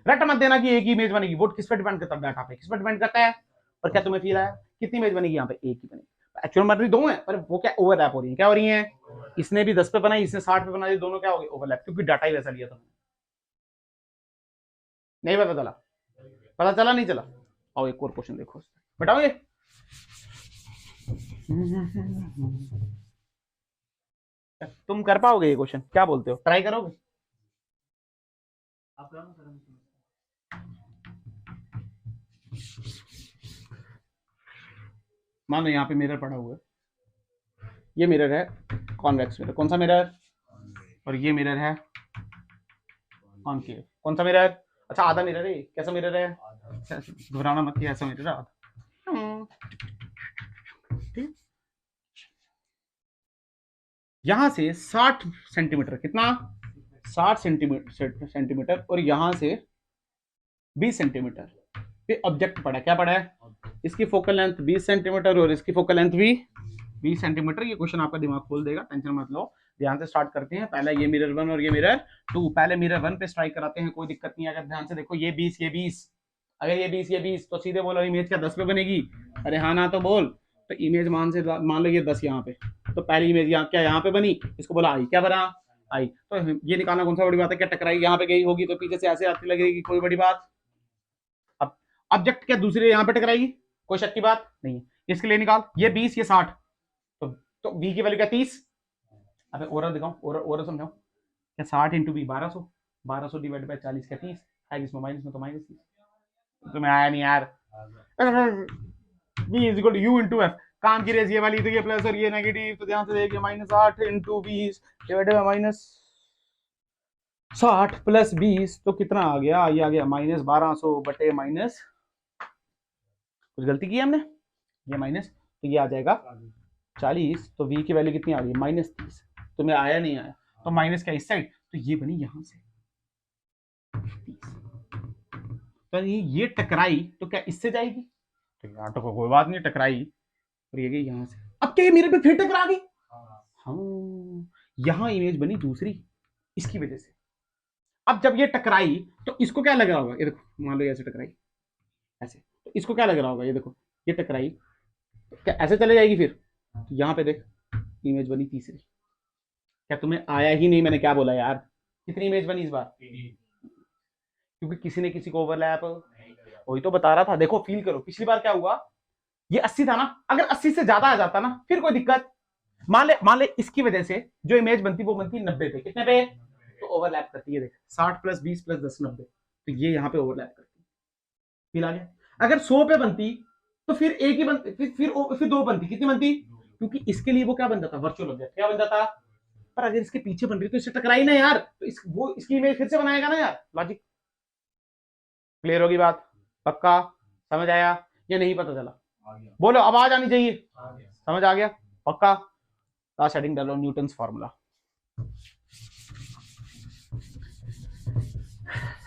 रट मत देना कि एक ही इमेज बनेगी। वो किस पे डिपेंड करता है? डाटा पे। किस पे डिपेंड करता है? और क्या तुम्हें फील आया? कितनी इमेज बनेगी यहाँ पे? एक ही बनेगी। एक्चुअल में दो है, पर वो क्या ओवरलैप हो रही है। क्या हो रही है? इसने भी 10 पे बनाई, इसने 60 पे बनाई, दोनों क्या हो गए? ओवरलैप, क्योंकि डाटा ही वैसा लिया था। नहीं पता चला? पता चला नहीं चला? आओ एक और क्वेश्चन देखो, बताओ ये। तुम कर पाओगे ये क्वेश्चन? क्या बोलते हो, ट्राई करोगे? आप मानो यहाँ पे मिरर पड़ा हुआ है। ये मिरर है कॉन्वेक्स मिरर। कौन सा मिरर? और ये मिरर है कॉनकेव। कौन सा मिरर? अच्छा, आधा मिरर है। कैसा मिरर है? घबराना मत, ऐसा मिरर है आधा। ठीक, यहां से 60 सेंटीमीटर, कितना? 60 सेंटीमीटर और यहां से 20 सेंटीमीटर पे ऑब्जेक्ट पड़ा। क्या पड़ा है? इसकी फोकल लेंथ 20 सेंटीमीटर और इसकी फोकल लेंथ भी 20 सेंटीमीटर। ये क्वेश्चन आपका दिमाग खोल देगा, टेंशन मत लो। ध्यान से स्टार्ट करते हैं। पहले ये मिरर 1 और ये मिरर 2। पहले मिरर 1 पे स्ट्राइक कराते हैं, कोई दिक्कत नहीं। अगर ध्यान से देखो, ये 20 ये 20, अगर ये 20 ये 20, तो सीधे बोलो इमेज क्या 10 पे बनेगी? अरे हाँ ना तो बोल। तो इमेज मान लो ये 10 यहाँ पे, तो पहली इमेज यहाँ क्या यहाँ पे बनी, इसको बोला आई। क्या बना? आई। तो ये निकालना कौन सा बड़ी बात है? क्या टकराई यहाँ पे गई होगी तो पीछे से ऐसे आती लगेगी, कोई बड़ी बात? अब ऑब्जेक्ट क्या दूसरे यहाँ पे टकराएगी, कोई शक की बात नहीं है। इसके लिए निकाल, ये 20 ये 60, तो बी की वैल्यू क्या 30? अबे ओरल दिखाओ, ओरल समझाओ। क्या 60 इंटू बी 1200, 1200 डिवाइड बाई 40 क्या 30? इसमें माइनस में तो माइनस, तुम्हें आया नहीं यार। b is equal to u into f, काम की रेस ये वाली, तो ये प्लस और ये नेगेटिव, तो ध्यान से देखिए -8 इंटू 20 डिवाइडेड बाय -60 प्लस 20, तो कितना आ गया, ये आ गया -1200 बटे माइनस, कुछ गलती की हमने, ये माइनस, तो ये आ जाएगा 40, तो v की वैल्यू कितनी आ गई -30, तुम्हें आया नहीं आया, तो माइनस क्या इस साइड, तो ये बनी यहां से 30, तो ये टकराई तो क्या इससे जाएगी, तो यार तो कोई बात नहीं, टकराई और ये गई यहां से, अब क्या ये मेरे पे फिर टकरा गई, हाँ यहां इमेज बनी दूसरी इसकी वजह से। अब जब ये टकराई तो इसको क्या लग रहा होगा, ये देखो मान लो ऐसे टकराई ऐसे, तो इसको क्या लग रहा होगा, ये देखो ये टकराई तो क्या ऐसे चले जाएगी फिर, तो यहाँ पे देख इमेज बनी तीसरी। क्या तुम्हें आया ही नहीं मैंने क्या बोला यार, कितनी इमेज बनी इस बार, क्योंकि किसी ने किसी को ओवरलैप, वही तो बता रहा था, देखो फील करो पिछली बार क्या हुआ, ये 80 था ना, अगर 80 से ज्यादा आ जाता ना फिर कोई दिक्कत, मान ले इसकी वजह से जो इमेज बनती वो बनती 90 पे, कितने पे, तो ओवरलैप करती है, देख 60 प्लस 20 प्लस 10 90, तो ये यहाँ पे ओवरलैप करती है, फील आ गया। अगर 100 पे बनती तो फिर एक ही बनती, फिर दो बनती, कितनी बनती, क्योंकि इसके लिए वो क्या बन जाता, वर्चुअल ऑब्जेक्ट क्या बन जाता, पर अगर इसके पीछे बन रही तो इससे टकराई ना यार, तो वो इसकी इमेज फिर से बनाएगा ना यार, लॉजिक क्लियर होगी बात, पक्का समझ आया या नहीं पता चला, बोलो आवाज आनी चाहिए, समझ आ गया पक्का। लास्ट हेडिंग डालो न्यूटन्स फार्मूला,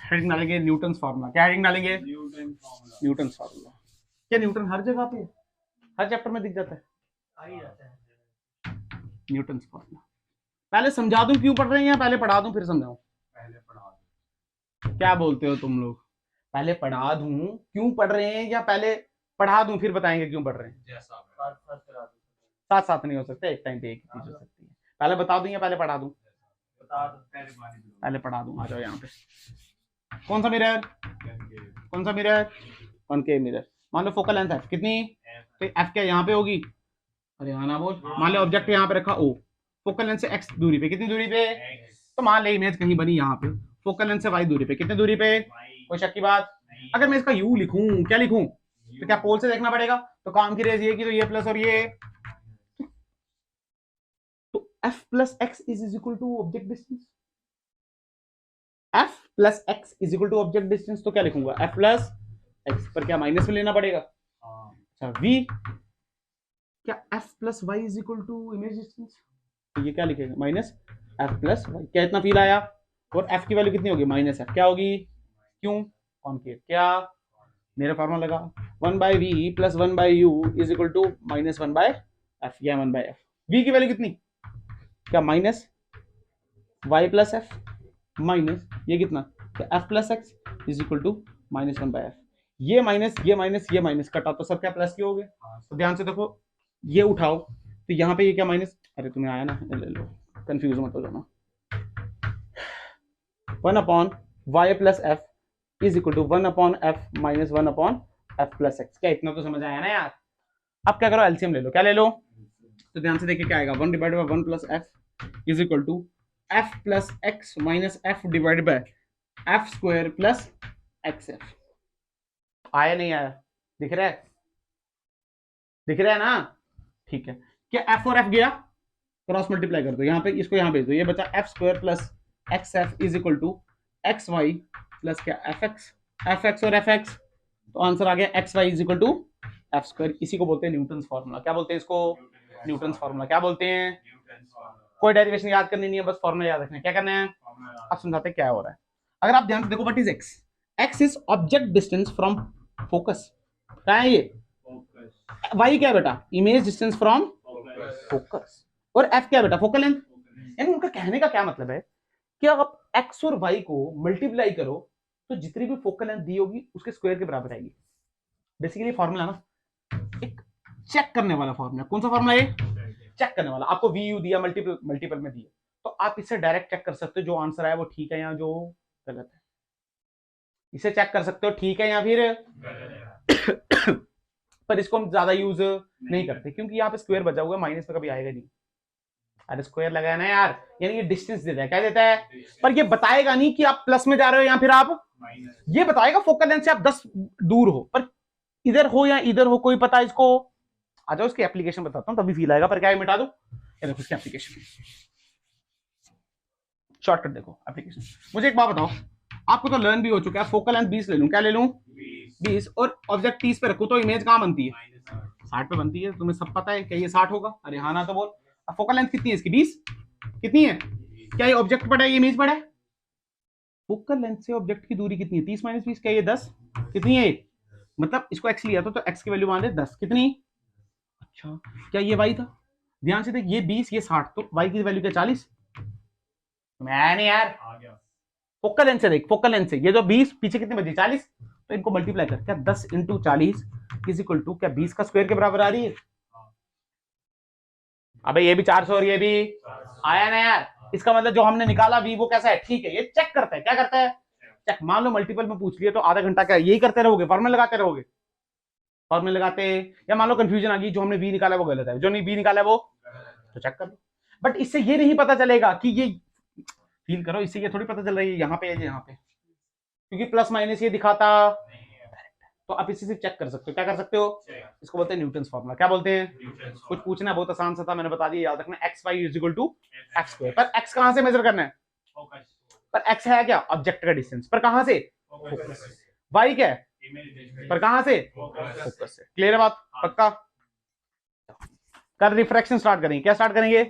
हेडिंग डालेंगे न्यूटन्स फार्मूला, क्या हेडिंग डालेंगे, न्यूटन्स फार्मूला। क्या न्यूटन हर जगह पे, हर चैप्टर में दिख जाता है, न्यूटन्स फार्मूला। पहले समझा दूं क्यों पढ़ रहे हैं या पहले पढ़ा दूं फिर समझाऊं, पहले पढ़ा दूं, क्या बोलते हो तुम लोग, पहले पढ़ा दूं क्यों पढ़ रहे हैं या पहले पढ़ा दूं फिर बताएंगे क्यों पढ़ रहे हैं, साथ साथ नहीं हो सकते, एक टाइम पे एक चीज हो सकती है, पहले बता दूं या पहले पढ़ा दूं, पहले पढ़ा दूं, आ जाओ यहाँ पे, कौन सा मिरर, कौन सा मिरर, कॉनकेव मिरर, मान लो फोकल लेंथ एफ कितनी, तो एफ क्या यहाँ पे होगी, अरे हाँ ना बोल, मान लो ऑब्जेक्ट यहाँ पे रखा ओ, फोकल लेंथ से एक्स दूरी पे, कितनी दूरी पे, तो मान ले इमेज कहीं बनी यहाँ पे, फोकल लेंथ से वाई दूरी पे, कितनी दूरी पे, कोई शक की बात, अगर मैं इसका यू लिखूं, क्या लिखूं, तो क्या पोल से देखना पड़ेगा, तो काम की रेस ये की, तो ये प्लस और ये, तो f plus x is equal to object distance, f plus x is equal to object distance, तो क्या लिखूंगा एफ प्लस एक्स, पर क्या माइनस में लेना पड़ेगा, अच्छा वी, क्या f plus y is equal to image distance, तो ये क्या लिखेगा माइनस एफ प्लस वाई, क्या इतना फील आया, और एफ की वैल्यू कितनी होगी माइनस एफ, क्या होगी, क्यों कॉनकेव, क्या मेरा फॉर्मूला लगा 1/v plus 1/u is equal to minus 1/f, या 1/f, v की वैल्यू कितनी, क्या minus y plus f minus ये कितना, क्या f plus x is equal to minus 1/f, ये माइनस कटा तो सब क्या प्लस के हो गए, तो ध्यान से देखो ये उठाओ, तो यहाँ पे ये क्या माइनस, अरे तुम्हें आया ना, ले लो कंफ्यूज मत हो जाना, 1/y plus f is equal to 1/f minus 1/f plus x, क्या इतना तो समझ आया ना यार। अब क्या करो एलसीएम ले लो, क्या ले लो, तो ध्यान से देखिए क्या आएगा, 1 divided by 1 plus f is equal to f plus x minus f divided by f square plus x f, आया नहीं आया, दिख रहा है, दिख रहा है ना, ठीक है, क्या एफ और एफ गया, क्रॉस मल्टीप्लाई कर दो, यहाँ पे इसको यहाँ भेज दो, ये बचा f square plus x f is equal to x y plus क्या एफ एक्स और एफ एक्स, तो आंसर आ गया x y is equal to f square, इसी को बोलते हैं न्यूटन्स फार्मूला, क्या बोलते हैं इसको, न्यूटन्स फार्मूला, क्या बोलते हैं, कोई डेरिवेशन याद करनी नहीं है, बस फार्मूला याद रखना है, क्या करना है, अब समझाते हैं क्या हो रहा है। अगर आप ध्यान से देखो what is x, x is object distance from focus, क्या है ये, वाई क्या बेटा, इमेज डिस्टेंस फ्रॉम फोकस, और एफ क्या बेटा, फोकल लेंथ, यानी उनका कहने का क्या मतलब है कि आप एक्स और वाई को मल्टीप्लाई करो तो जितनी भी फोकल लेंथ दी होगी उसके स्क्वायर के बराबर आएगी, बेसिकली फॉर्मूला ना एक चेक करने वाला फॉर्मूला, कौन सा फॉर्मूला है, चेक करने वाला, आपको वी यू दिया मल्टीपल में दिया, तो आप इससे डायरेक्ट चेक कर सकते हो जो आंसर आया वो ठीक है या जो गलत है, इसे चेक कर सकते हो ठीक है या फिर पर इसको हम ज्यादा यूज नहीं करते क्योंकि यहाँ पे स्क्वायर बचा हुआ है, माइनस में कभी आएगा नहीं, अरे स्क्वायर लगाया ना यार, यानी ये डिस्टेंस देता है, क्या देता है, पर ये बताएगा नहीं कि आप प्लस में जा रहे हो या फिर आप ये बताएगा फोकल लेंथ से आप 10 दूर हो, पर इधर हो या इधर हो, कोई पता इसको? आ जाओ इसकी एप्लीकेशन बताता हूं, तभी फील आएगा। पर क्या है, मिटा दो, ये देखो इसकी एप्लीकेशन, शॉर्टकट देखो एप्लीकेशन। मुझे एक बात बताओ, आपको तो लर्न भी हो चुका है, फोकल लेंथ 20 ले लूं, क्या ले लूं? 20, और ऑब्जेक्ट 30 पे रखूं तो इमेज कहां बनती है? 60 पे बनती है। तुम्हें सब पता है, क्या ये 60 होगा? अरे हाँ ना तो बोल। अब फोकल लेंथ कितनी है इसकी? 20। कितनी है? क्या ये ऑब्जेक्ट पड़ा है, ये इमेज पड़ा है? फोकल लेंथ से ऑब्जेक्ट की दूरी कितनी है? 30 माइनस 20, क्या ये 10? कितनी है? मतलब इसको x लिया तो x की वैल्यू मान दे 10। कितनी? अच्छा, क्या ये y था? ध्यान से देख, ये 20 ये 60, तो y की वैल्यू क्या 40? मैं नहीं यार, फोकल लेंथ से देख, फोकल लेंथ से ये जो 20 पीछे कितनी बची? 40। तो इनको मल्टीप्लाई कर, क्या 10 इंटू 40 इज इक्वल टू क्या 20 का स्क्वायर के बराबर आ रही है? अबे ये भी 400 और ये भी आया ना यार। इसका मतलब जो हमने निकाला भी वो कैसा है? ठीक है। ये चेक करता है, क्या करता है? चेक। मान लो मल्टीपल में पूछ लिया तो आधा घंटा क्या यही करते रहोगे? फॉर्मूला लगाते रहोगे? फॉर्मूला लगाते, या मान लो कंफ्यूजन आ गई, जो हमने बी निकाला वो गलत है, जो नहीं बी निकाला वो तो चेक कर लो। बट इससे ये नहीं पता चलेगा कि ये, फील करो, इससे ये थोड़ी पता चल रही है यहाँ पे, यहाँ पे, क्योंकि प्लस माइनस ये दिखाता। तो आप इसी से चेक कर सकते हो। क्या कर सकते हो? इसको बोलते हैं न्यूटन्स फॉर्मूला। क्या बोलते हैं? कुछ पूछना बहुत आसान सा था, मैंने बता दिया, याद रखना। X y is equal to x square. पर एक्स कहां से मेजर करना है? पर एक्स है क्या? ऑब्जेक्ट का डिस्टेंस। पर कहां से? वाई क्या है? पर कहां से? फोकस से। क्लियर है बात? पक्का? कर रिफ्रैक्शन स्टार्ट करेंगे। क्या स्टार्ट करेंगे?